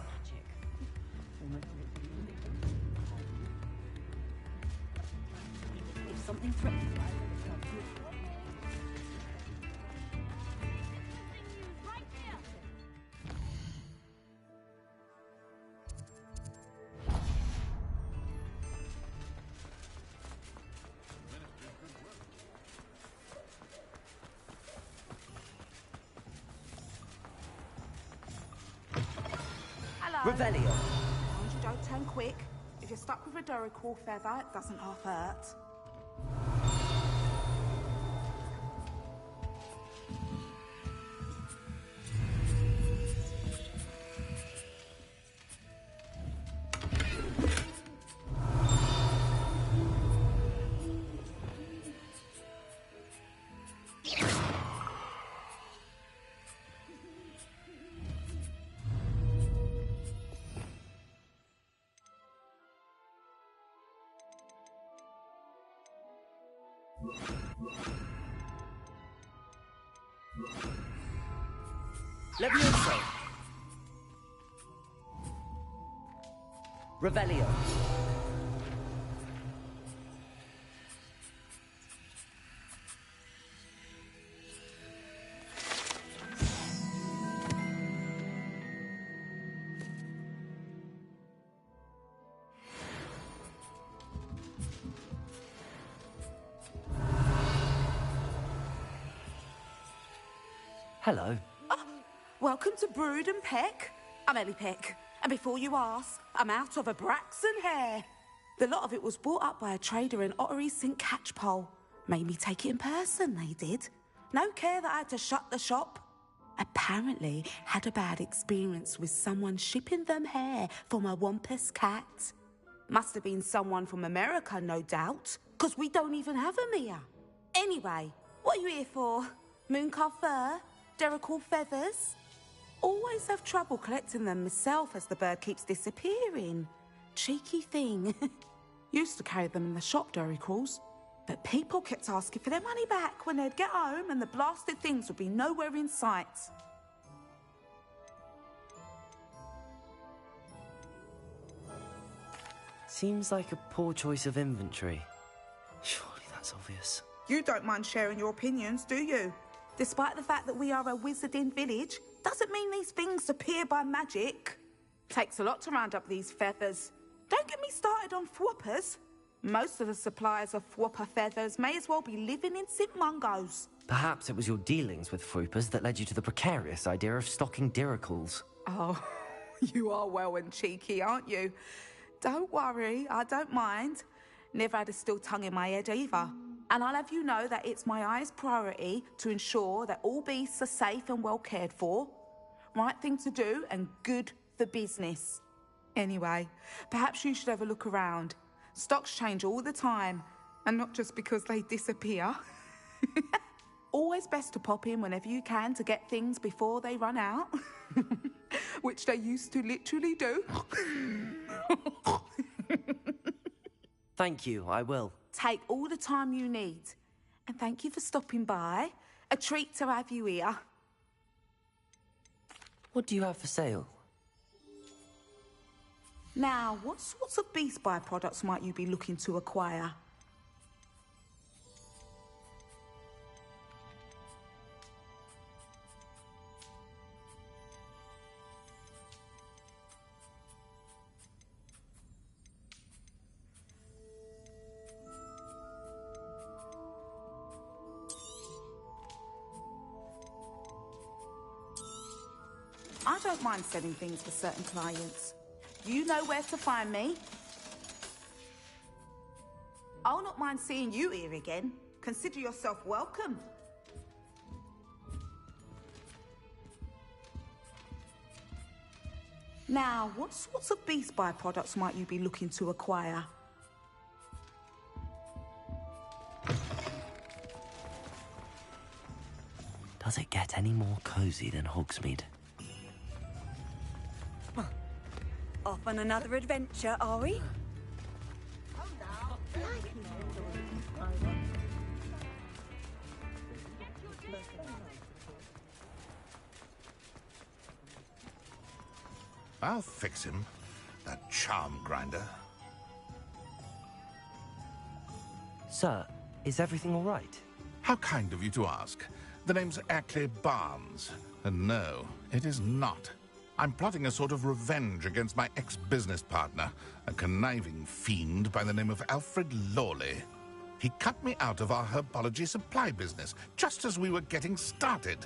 If something threatens you, Revelio. Mind you don't turn quick. If you're stuck with a Duracell feather, it doesn't half hurt. Levioso. Revelio. Hello. Welcome to Brood and Peck. I'm Ellie Peck, and before you ask, I'm out of a Braxton hair. The lot of it was bought up by a trader in Ottery St. Catchpole. Made me take it in person, they did. No care that I had to shut the shop. Apparently had a bad experience with someone shipping them hair for my Wampus cat. Must have been someone from America, no doubt, because we don't even have them here. Anyway, what are you here for? Mooncar fur? Duracell feathers? Always have trouble collecting them myself as the bird keeps disappearing. Cheeky thing. Used to carry them in the shop, Duracells. But people kept asking for their money back when they'd get home and the blasted things would be nowhere in sight. Seems like a poor choice of inventory. Surely that's obvious. You don't mind sharing your opinions, do you? Despite the fact that we are a wizarding village, doesn't mean these things appear by magic. Takes a lot to round up these feathers. Don't get me started on thwoppers. Most of the suppliers of thwopper feathers may as well be living in St. Mungo's. Perhaps it was your dealings with Froopers that led you to the precarious idea of stocking Duracells. Oh, you are well and cheeky, aren't you? Don't worry, I don't mind. Never had a still tongue in my head either. And I'll have you know that it's my highest priority to ensure that all beasts are safe and well cared for. Right thing to do and good for business. Anyway, perhaps you should have a look around. Stocks change all the time, and not just because they disappear. Always best to pop in whenever you can to get things before they run out. Which they used to literally do. Thank you, I will. Take all the time you need. And thank you for stopping by. A treat to have you here. What do you have for sale? Now, what sorts of beast byproducts might you be looking to acquire? I don't mind selling things for certain clients. You know where to find me. I'll not mind seeing you here again. Consider yourself welcome. Now, what sorts of beast byproducts might you be looking to acquire? Does it get any more cozy than Hogsmeade? Off on another adventure, are we? I'll fix him. That charm grinder. Sir, is everything all right? How kind of you to ask. The name's Ackley Barnes. And no, it is not. I'm plotting a sort of revenge against my ex-business partner, a conniving fiend by the name of Alfred Lawley. He cut me out of our herbology supply business just as we were getting started.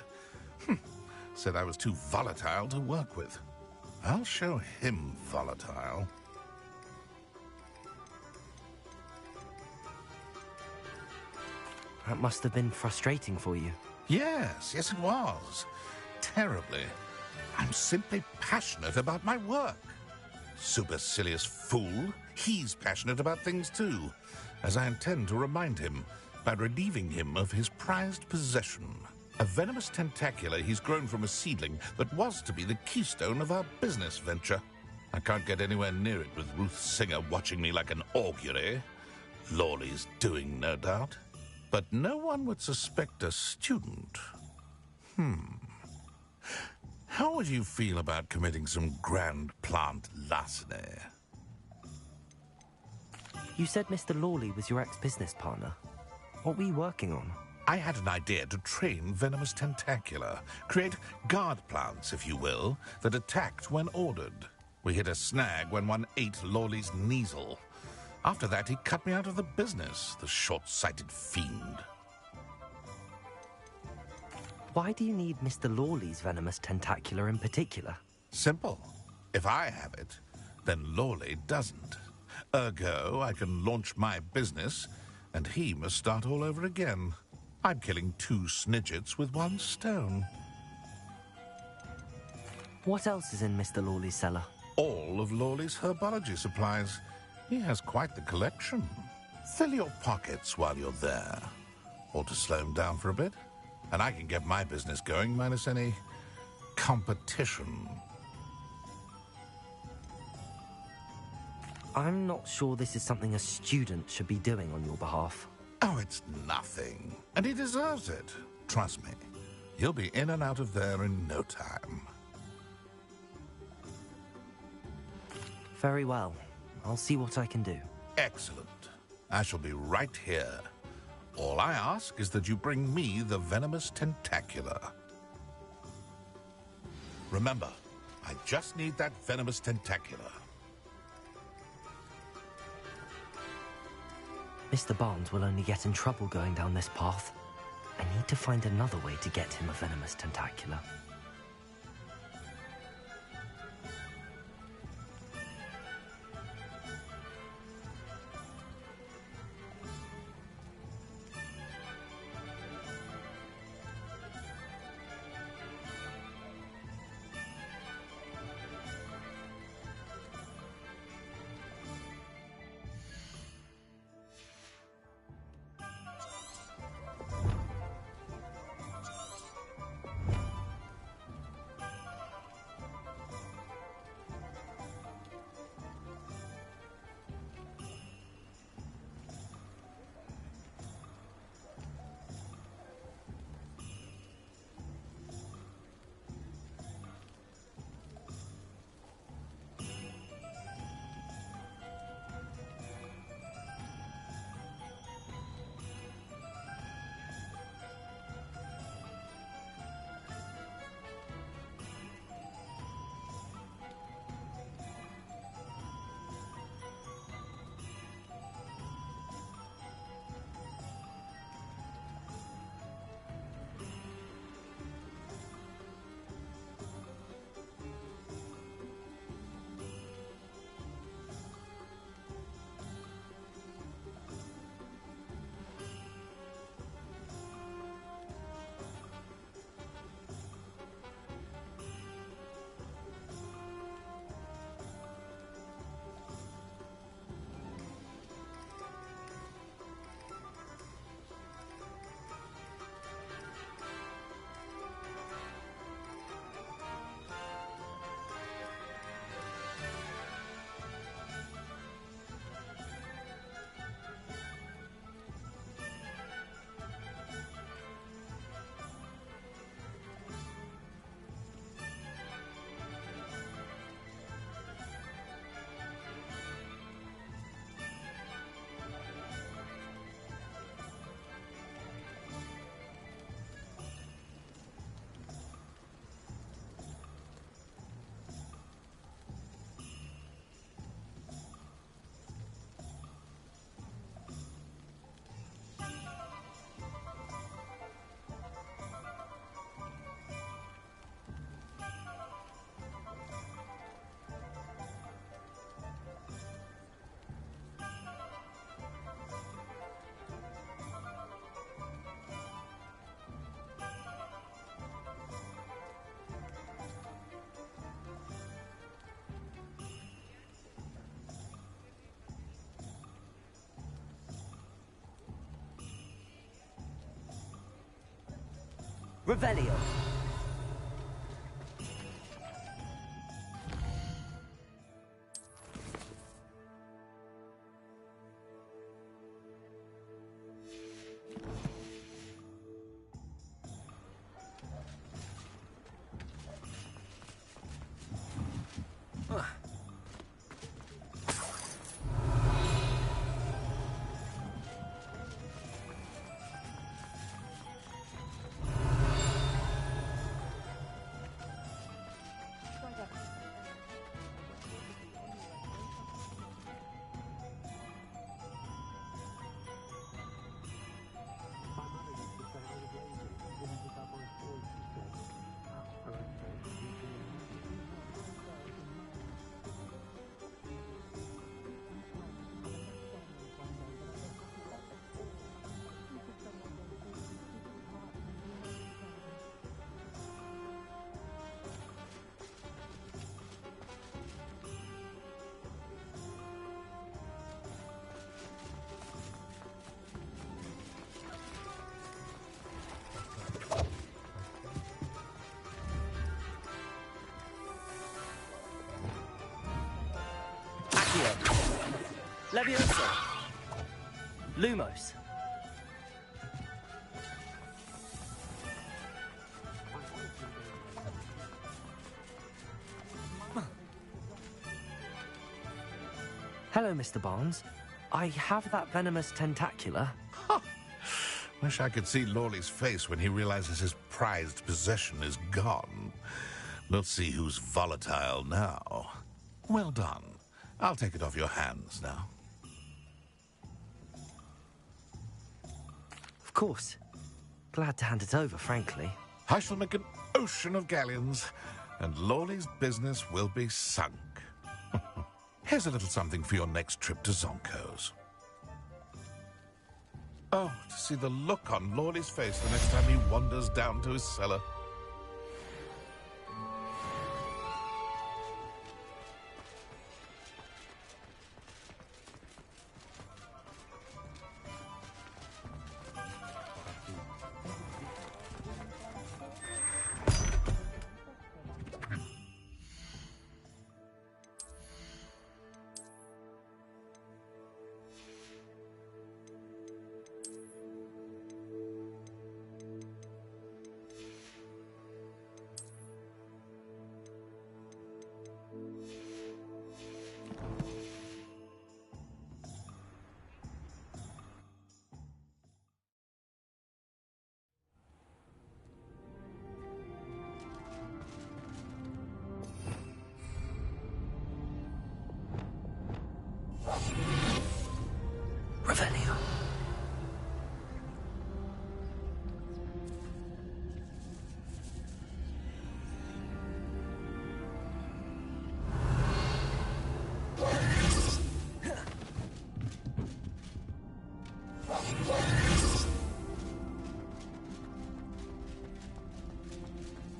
Said I was too volatile to work with. I'll show him volatile. That must have been frustrating for you. Yes, it was. Terribly. I'm simply passionate about my work. Supercilious fool. He's passionate about things too, as I intend to remind him by relieving him of his prized possession. A venomous tentacula he's grown from a seedling that was to be the keystone of our business venture. I can't get anywhere near it with Ruth Singer watching me like an augury. Lawley's doing, no doubt. But no one would suspect a student. How would you feel about committing some grand plant larceny? You said Mr. Lawley was your ex-business partner. What were you working on? I had an idea to train venomous tentacula, create guard plants, if you will, that attacked when ordered. We hit a snag when one ate Lawley's Kneasel. After that, he cut me out of the business, the short-sighted fiend. Why do you need Mr. Lawley's venomous tentacula in particular? Simple. If I have it, then Lawley doesn't. Ergo, I can launch my business, and he must start all over again. I'm killing 2 snidgets with 1 stone. What else is in Mr. Lawley's cellar? All of Lawley's herbology supplies. He has quite the collection. Fill your pockets while you're there. Or to slow him down for a bit. And I can get my business going minus any competition. I'm not sure this is something a student should be doing on your behalf. Oh, it's nothing. And he deserves it. Trust me. He'll be in and out of there in no time. Very well. I'll see what I can do. Excellent. I shall be right here. All I ask is that you bring me the venomous tentacula. Remember, I just need that venomous tentacula. Mr. Barnes will only get in trouble going down this path. I need to find another way to get him a venomous tentacula. Revelio. Leviosa. Lumos. Hello, Mr. Barnes. I have that venomous tentacula. Wish I could see Lawley's face when he realizes his prized possession is gone. Let's see who's volatile now. Well done. I'll take it off your hands now. Of course. Glad to hand it over, frankly. I shall make an ocean of galleons, and Lawley's business will be sunk. Here's a little something for your next trip to Zonko's. Oh, to see the look on Lawley's face the next time he wanders down to his cellar. Revelio.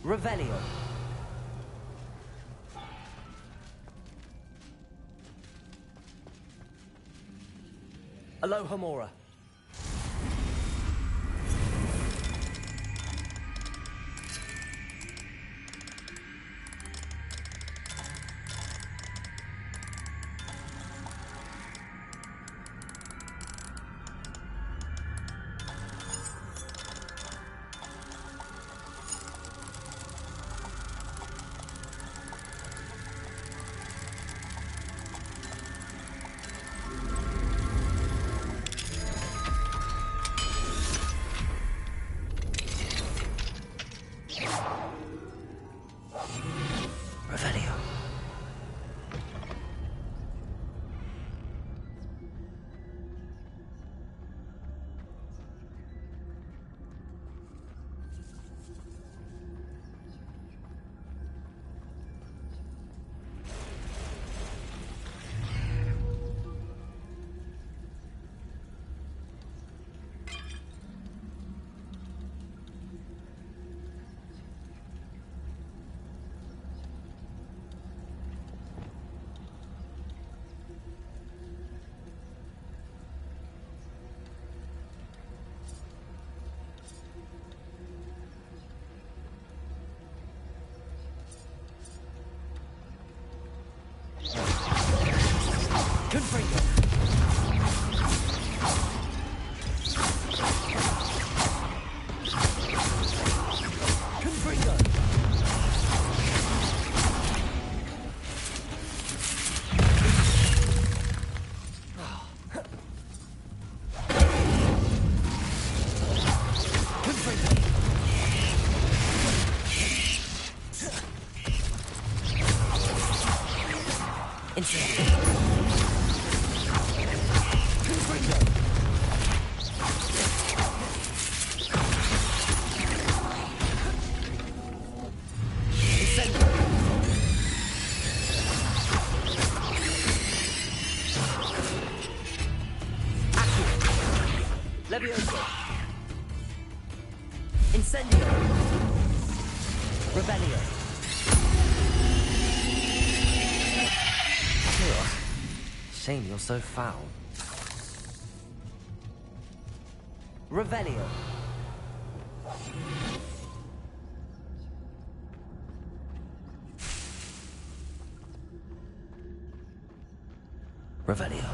Revelio. Aloha Mora. Levioso. Incendio. Rebellion. Shame you're so foul. Revelio. Revelio.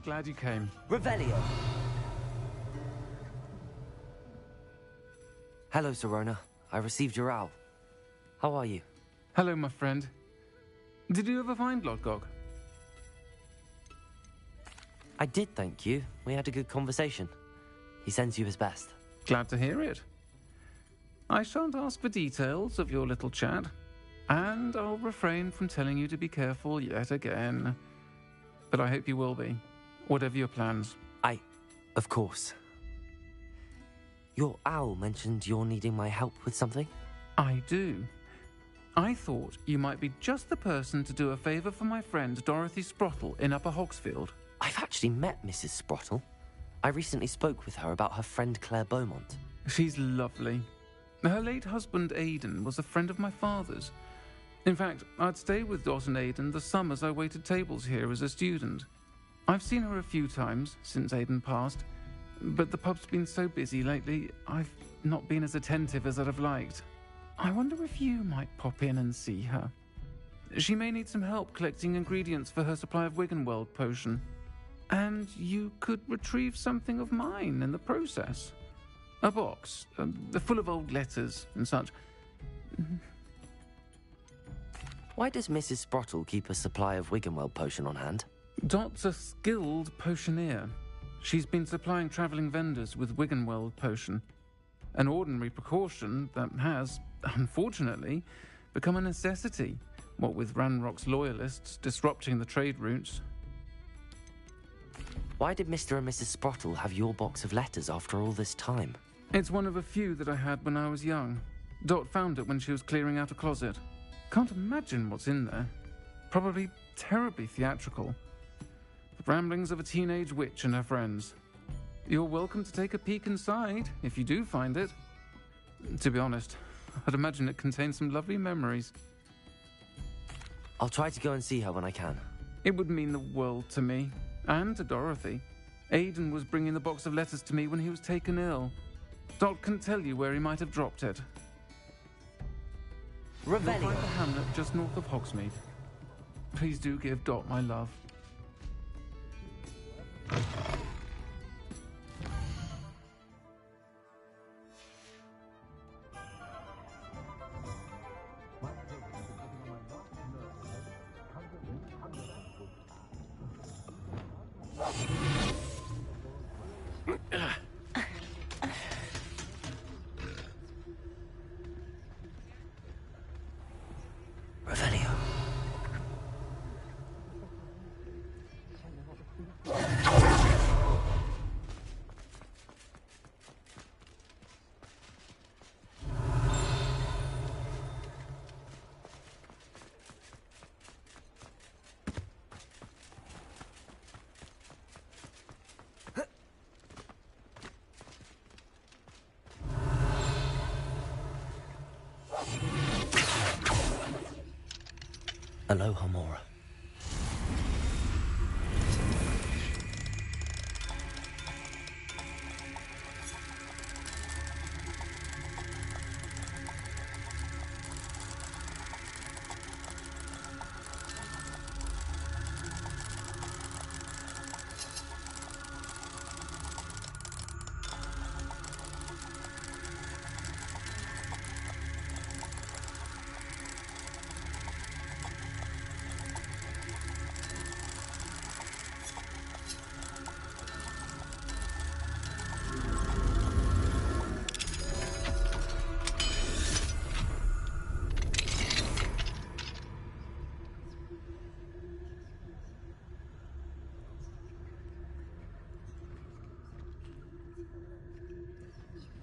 Glad you came. Revelio. Hello, Serona. I received your owl. How are you? Hello, my friend. Did you ever find Lodgok? I did, thank you. We had a good conversation. He sends you his best. Glad to hear it. I shan't ask for details of your little chat, and I'll refrain from telling you to be careful yet again. But I hope you will be, whatever your plans. Of course. Your owl mentioned you're needing my help with something? I do. I thought you might be just the person to do a favour for my friend Dorothy Sprottle in Upper Hogsfield. I've actually met Mrs. Sprottle. I recently spoke with her about her friend Claire Beaumont. She's lovely. Her late husband Aidan was a friend of my father's. In fact, I'd stayed with Dot and Aidan the summers I waited tables here as a student. I've seen her a few times since Aidan passed, but the pub's been so busy lately, I've not been as attentive as I'd have liked. I wonder if you might pop in and see her. She may need some help collecting ingredients for her supply of Wiggenweld potion. And you could retrieve something of mine in the process. A box, full of old letters and such. Why does Mrs. Sprottle keep a supply of Wiggenweld potion on hand? Dot's a skilled potioneer. She's been supplying travelling vendors with Wiggenweld potion. An ordinary precaution that has, unfortunately, become a necessity, what with Ranrock's loyalists disrupting the trade routes. Why did Mr. and Mrs. Sprottle have your box of letters after all this time? It's one of a few that I had when I was young. Dot found it when she was clearing out a closet. Can't imagine what's in there. Probably terribly theatrical. The ramblings of a teenage witch and her friends. You're welcome to take a peek inside, if you do find it. To be honest, I'd imagine it contains some lovely memories. I'll try to go and see her when I can. It would mean the world to me, and to Dorothy. Aidan was bringing the box of letters to me when he was taken ill. Dot can tell you where he might have dropped it. You'll find the hamlet just north of Hogsmeade. Please do give Dot my love. Revelio. Aloha, Mora.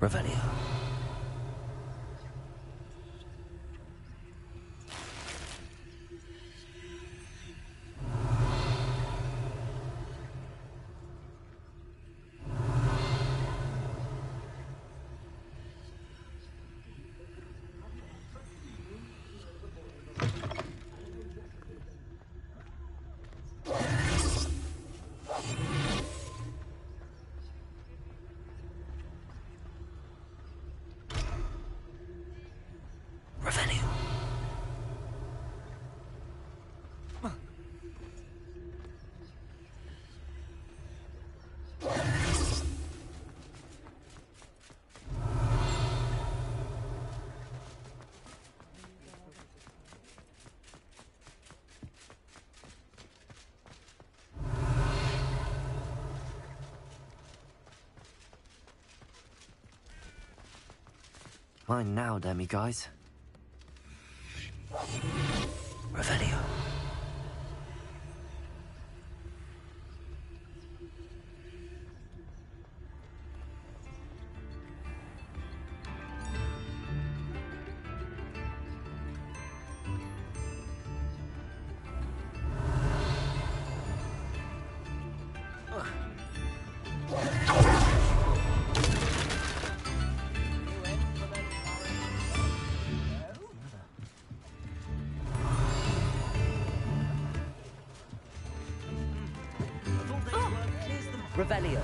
Revelio. Mine now, demi-guys. Revelio. Revelio.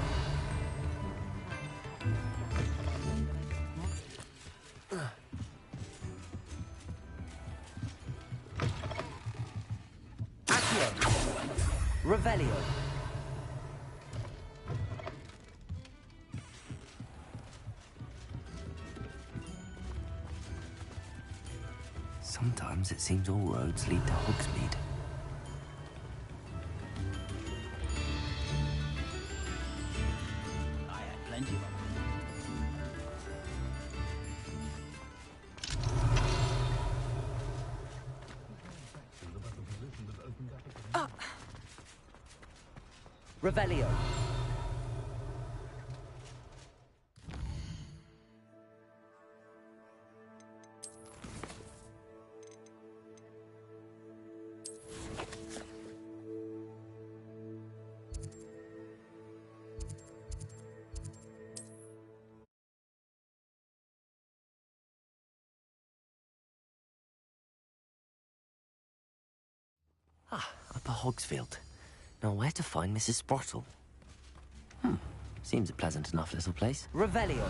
Accio. Revelio. Sometimes it seems all roads lead to Hogsmeade. Revelio. Upper Hogsfield. Now, where to find Mrs. Sprottle? Seems a pleasant enough little place. Revelio.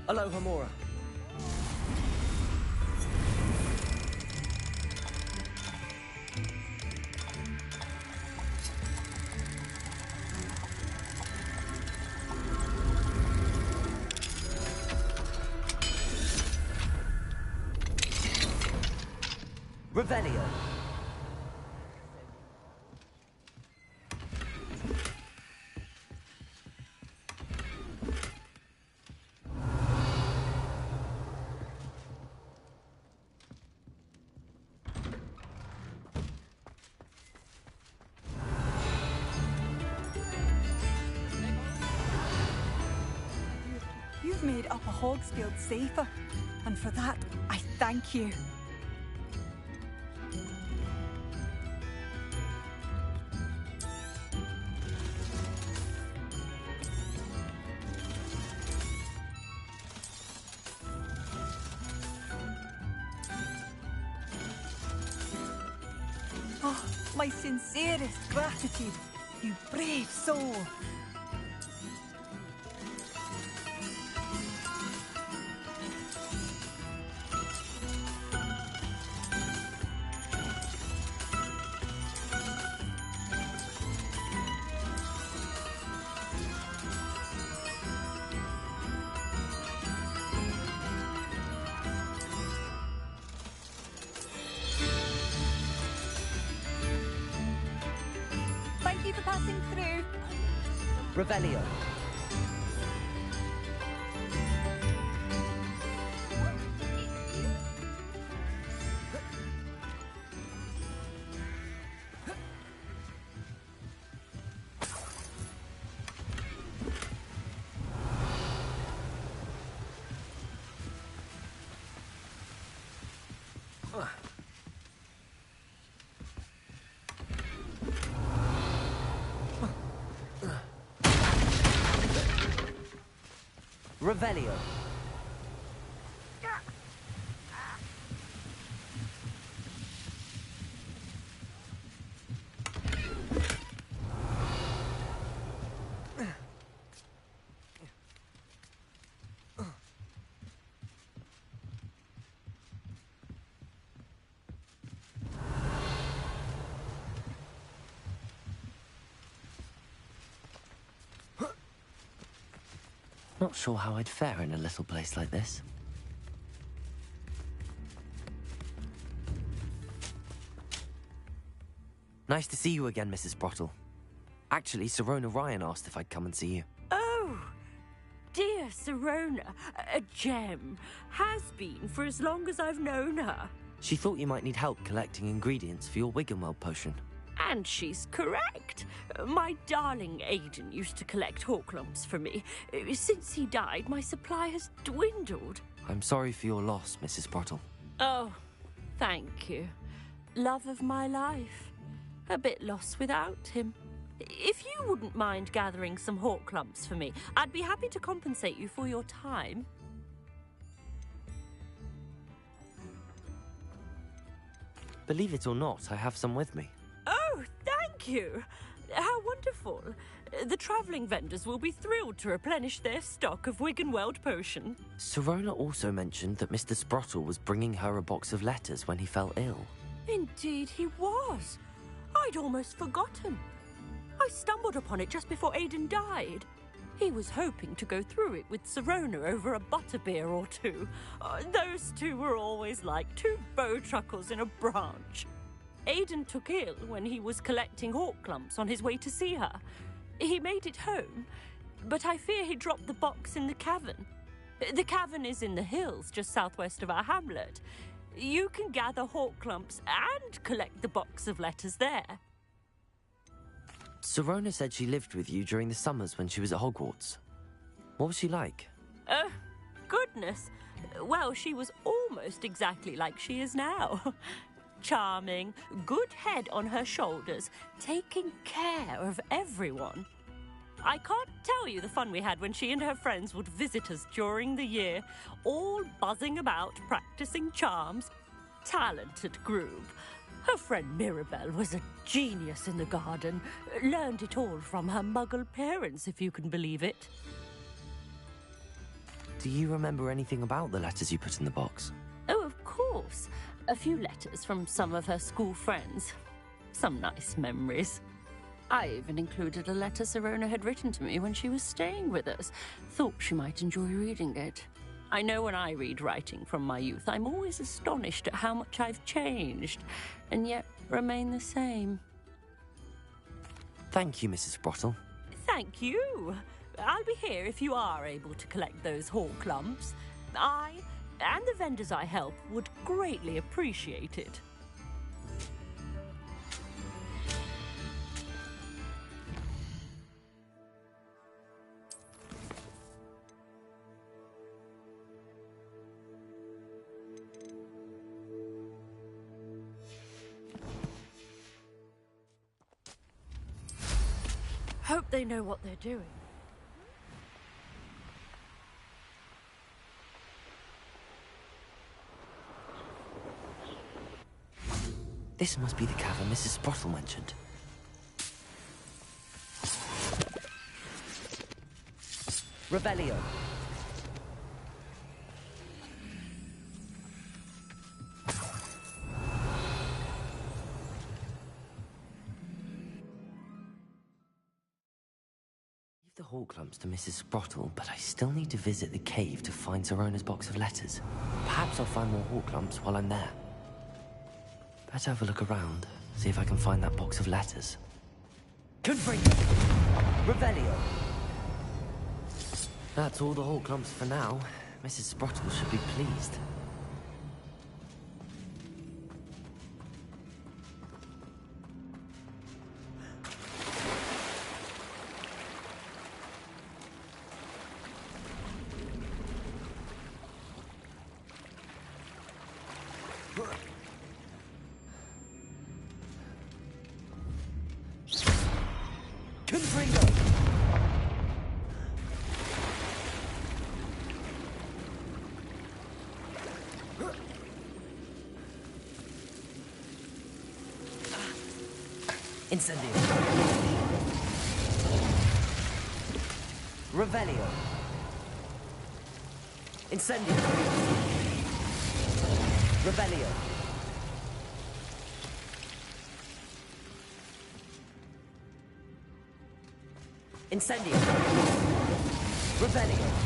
Aloha, Mora. Revelio. You've made Upper Hogsfield safer, and for that, I thank you. Oh, my sincerest gratitude, you brave soul. Thank you for passing through. Revelio. Revelio. Not sure how I'd fare in a little place like this. Nice to see you again, Mrs. Sprottle. Actually, Sirona Ryan asked if I'd come and see you. Oh, dear Sirona, a gem. Has been for as long as I've known her. She thought you might need help collecting ingredients for your Wiggenweld potion. And she's correct. My darling Aiden used to collect Horklumps for me. Since he died, my supply has dwindled. I'm sorry for your loss, Mrs. Sprottle. Oh, thank you. Love of my life. A bit lost without him. If you wouldn't mind gathering some Horklumps for me, I'd be happy to compensate you for your time. Believe it or not, I have some with me. Oh, thank you. How wonderful. The travelling vendors will be thrilled to replenish their stock of Wiggenweld potion. Sirona also mentioned that Mr. Sprottle was bringing her a box of letters when he fell ill. Indeed he was. I'd almost forgotten. I stumbled upon it just before Aiden died. He was hoping to go through it with Sirona over a butterbeer or two. Those two were always like two bowtruckles in a branch. Aiden took ill when he was collecting Horklumps on his way to see her. He made it home, but I fear he dropped the box in the cavern. The cavern is in the hills just southwest of our hamlet. You can gather hawk clumps and collect the box of letters there. Sirona said she lived with you during the summers when she was at Hogwarts. What was she like? Oh, goodness. Well, she was almost exactly like she is now. Charming, good head on her shoulders, taking care of everyone. I can't tell you the fun we had when she and her friends would visit us during the year, all buzzing about, practicing charms. Talented group. Her friend Mirabelle was a genius in the garden. Learned it all from her muggle parents, if you can believe it. Do you remember anything about the letters you put in the box? Oh, of course. A few letters from some of her school friends. Some nice memories. I even included a letter Sirona had written to me when she was staying with us. Thought she might enjoy reading it. I know when I read writing from my youth, I'm always astonished at how much I've changed, and yet remain the same. Thank you, Mrs. Sprottle. Thank you. I'll be here if you are able to collect those hawk lumps. I, and the vendors I help, would greatly appreciate it. Hope they know what they're doing. This must be the cavern Mrs. Sprottle mentioned. Revelio. The hawk clumps to Mrs. Sprottle, but I still need to visit the cave to find Sirona's box of letters. Perhaps I'll find more hawk clumps while I'm there. Better have a look around, see if I can find that box of letters. Confringo! Revelio! That's all the hawk clumps for now. Mrs. Sprottle should be pleased. Incendio. Revelio. Incendio. Revelio. Incendio. Revelio.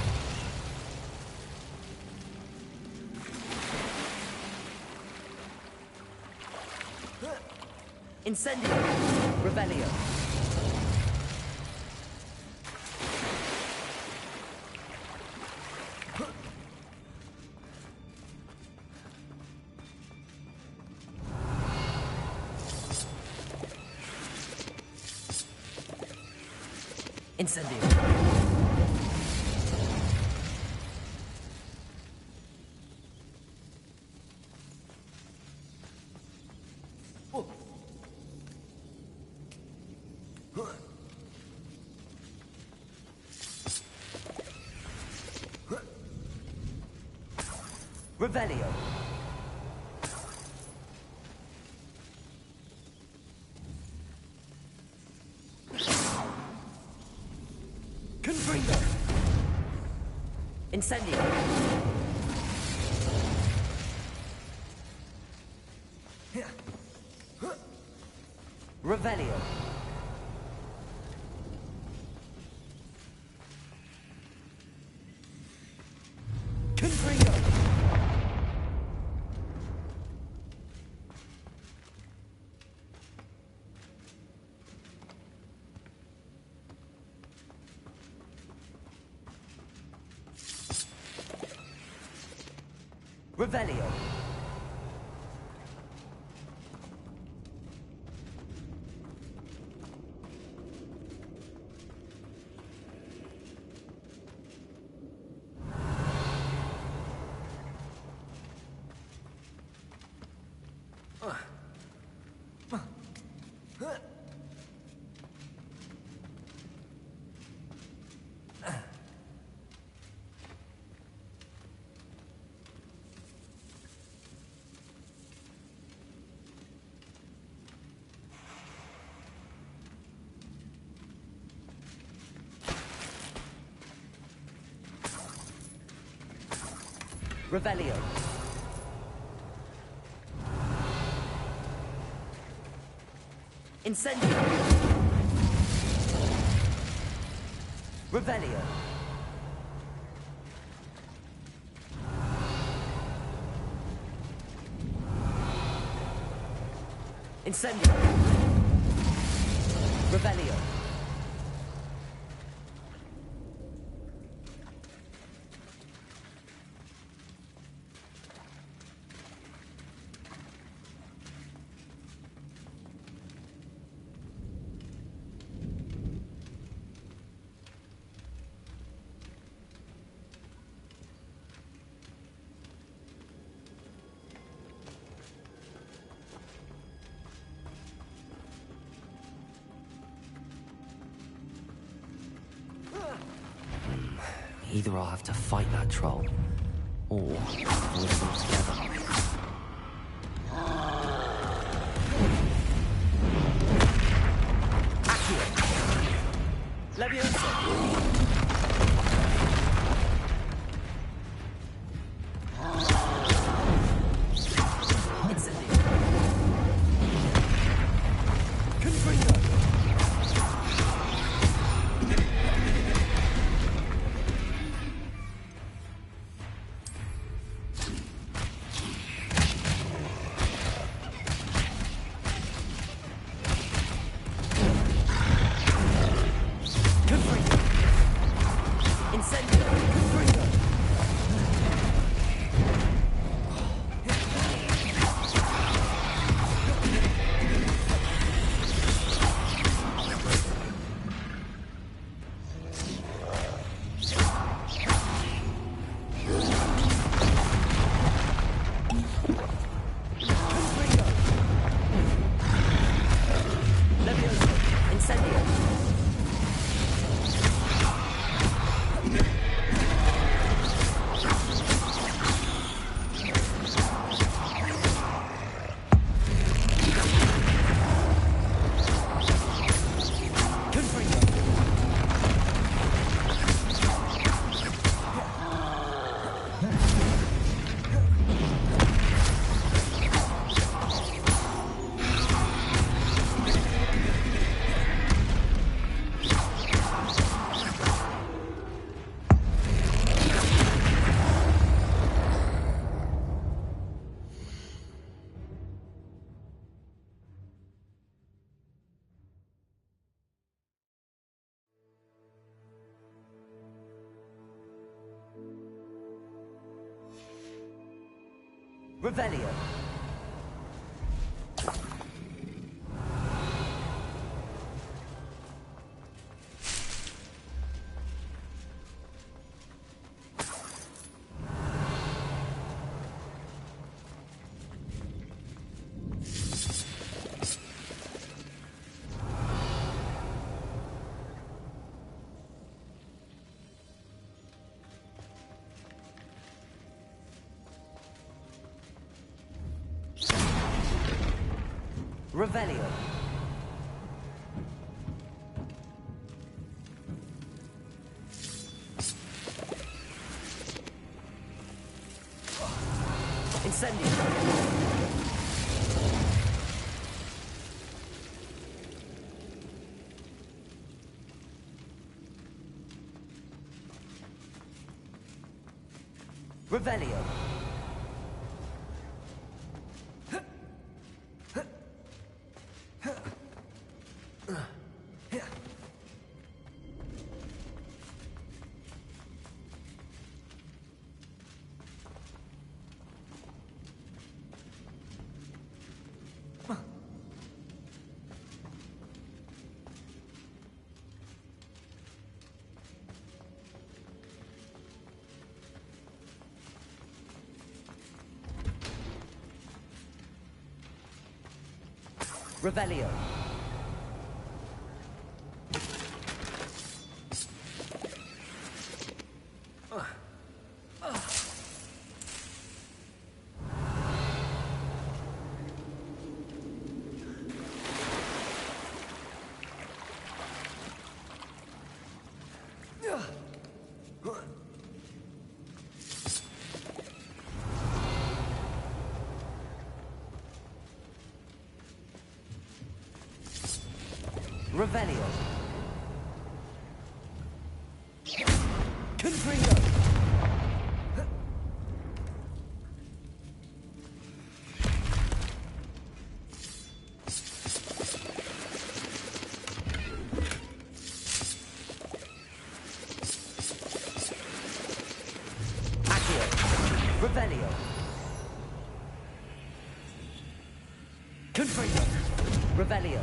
Incendio. Revelio. Incendio. Revelio. Confringo. Incendio. Revelio. Confringo. Revelio. Revelio. Incendio. Revelio. Incendio. Revelio. Either I'll have to fight that troll, or avoid it altogether. Accio! Levioso! Revelio. Revelio. Incendio. Revelio. Revelio. Revelio. Confringo. Revelio. Confringo. Revelio.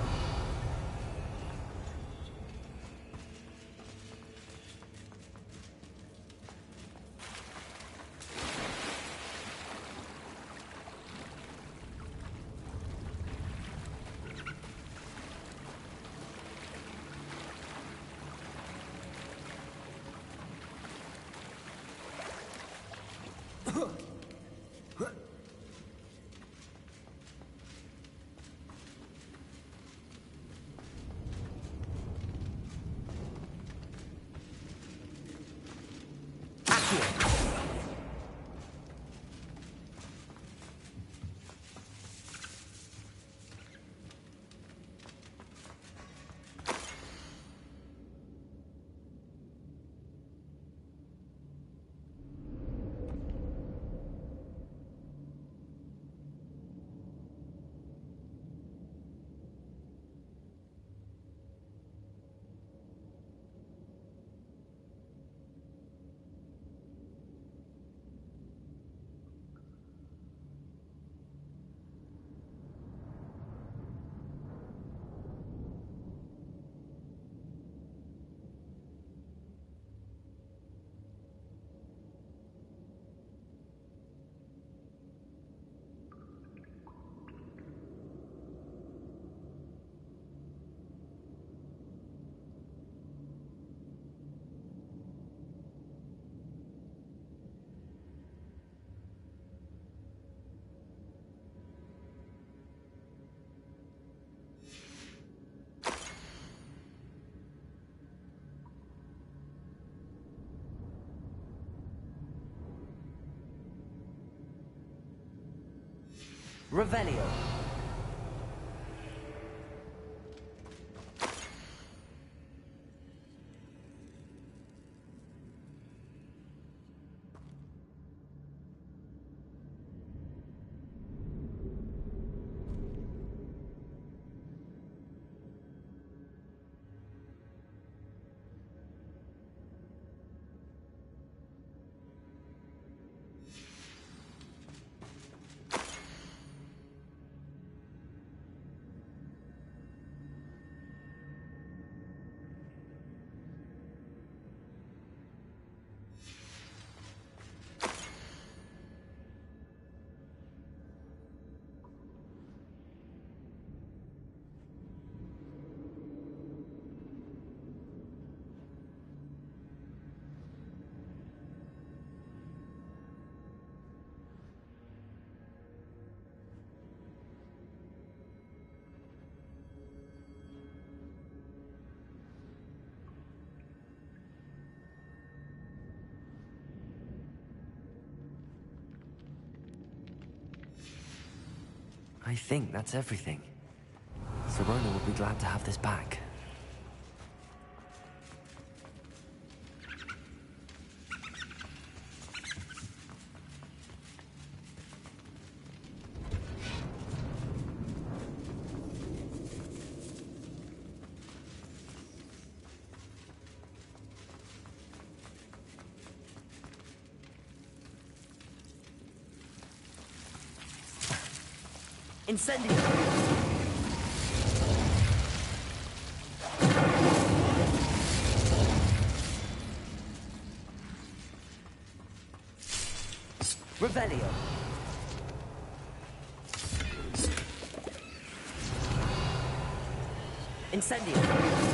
Revelio. I think that's everything. Sirona will be glad to have this back. Incendio! Revelio. Incendio.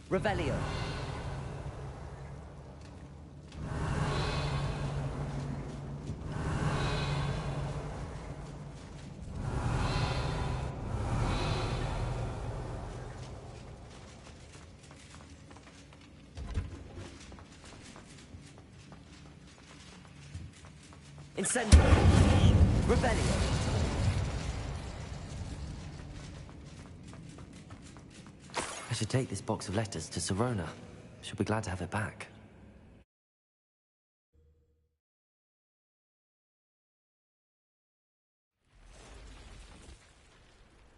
Revelio. Incendio! Rebellion! I should take this box of letters to Sirona. She'll be glad to have it back.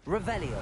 Revelio.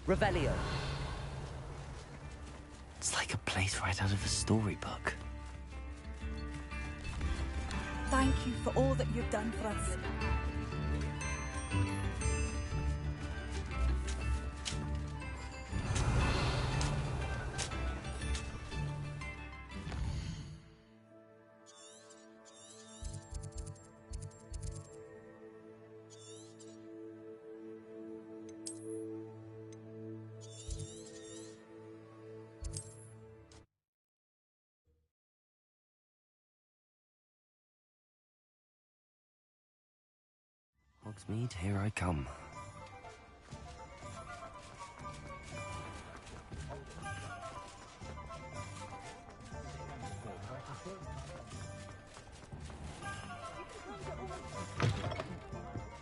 Revelio. It's like a place right out of a storybook. Thank you for all that you've done for us. Hogsmeade, here I come.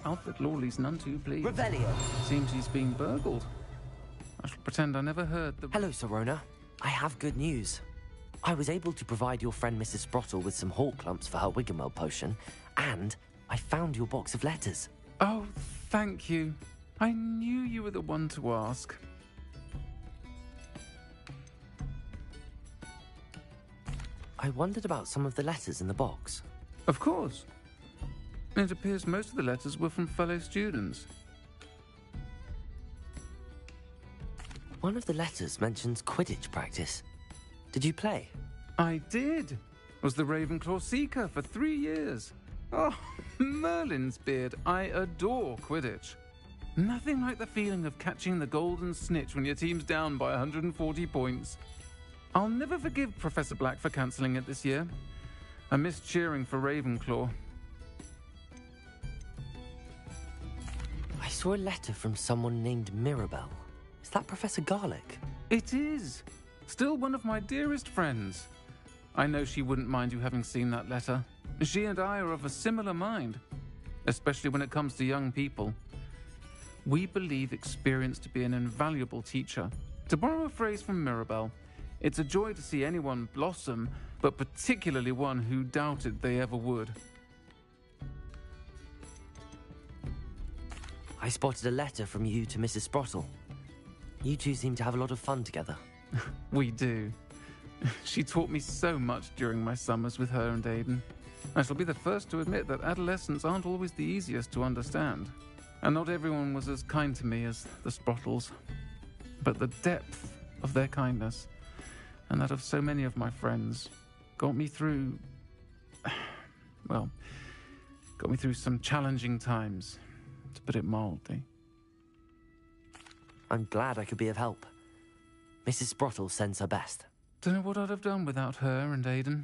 Alfred Lawley's none too pleased. Revelio! Seems he's being burgled. I shall pretend I never heard the... Hello, Sirona. I have good news. I was able to provide your friend Mrs. Sprottle with some hawk clumps for her Wiggenweld potion, and I found your box of letters. Oh, thank you. I knew you were the one to ask. I wondered about some of the letters in the box. Of course. It appears most of the letters were from fellow students. One of the letters mentions Quidditch practice. Did you play? I did. Was the Ravenclaw Seeker for 3 years. Oh, Merlin's beard. I adore Quidditch. Nothing like the feeling of catching the golden snitch when your team's down by 140 points. I'll never forgive Professor Black for cancelling it this year. I missed cheering for Ravenclaw. I saw a letter from someone named Mirabelle. Is that Professor Garlick? It is. Still one of my dearest friends. I know she wouldn't mind you having seen that letter. She and I are of a similar mind, especially when it comes to young people. We believe experience to be an invaluable teacher. To borrow a phrase from Mirabelle, it's a joy to see anyone blossom, but particularly one who doubted they ever would. I spotted a letter from you to Mrs. Sprottle. You two seem to have a lot of fun together. We do. She taught me so much during my summers with her and Aiden. I shall be the first to admit that adolescents aren't always the easiest to understand. And not everyone was as kind to me as the Sprottles. But the depth of their kindness, and that of so many of my friends, got me through... well, got me through some challenging times, to put it mildly. I'm glad I could be of help. Mrs. Sprottle sends her best. Don't know what I'd have done without her and Aiden.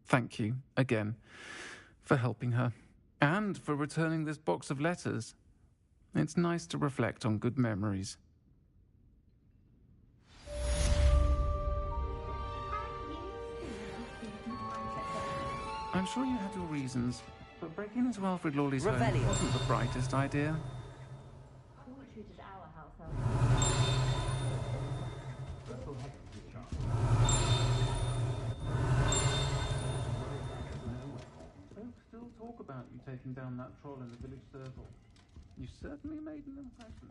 Thank you, again, for helping her, and for returning this box of letters. It's nice to reflect on good memories. I'm sure you had your reasons, but breaking into Alfred Lawley's home wasn't the brightest idea. Still talk about you taking down that troll in the village circle. You certainly made an impression.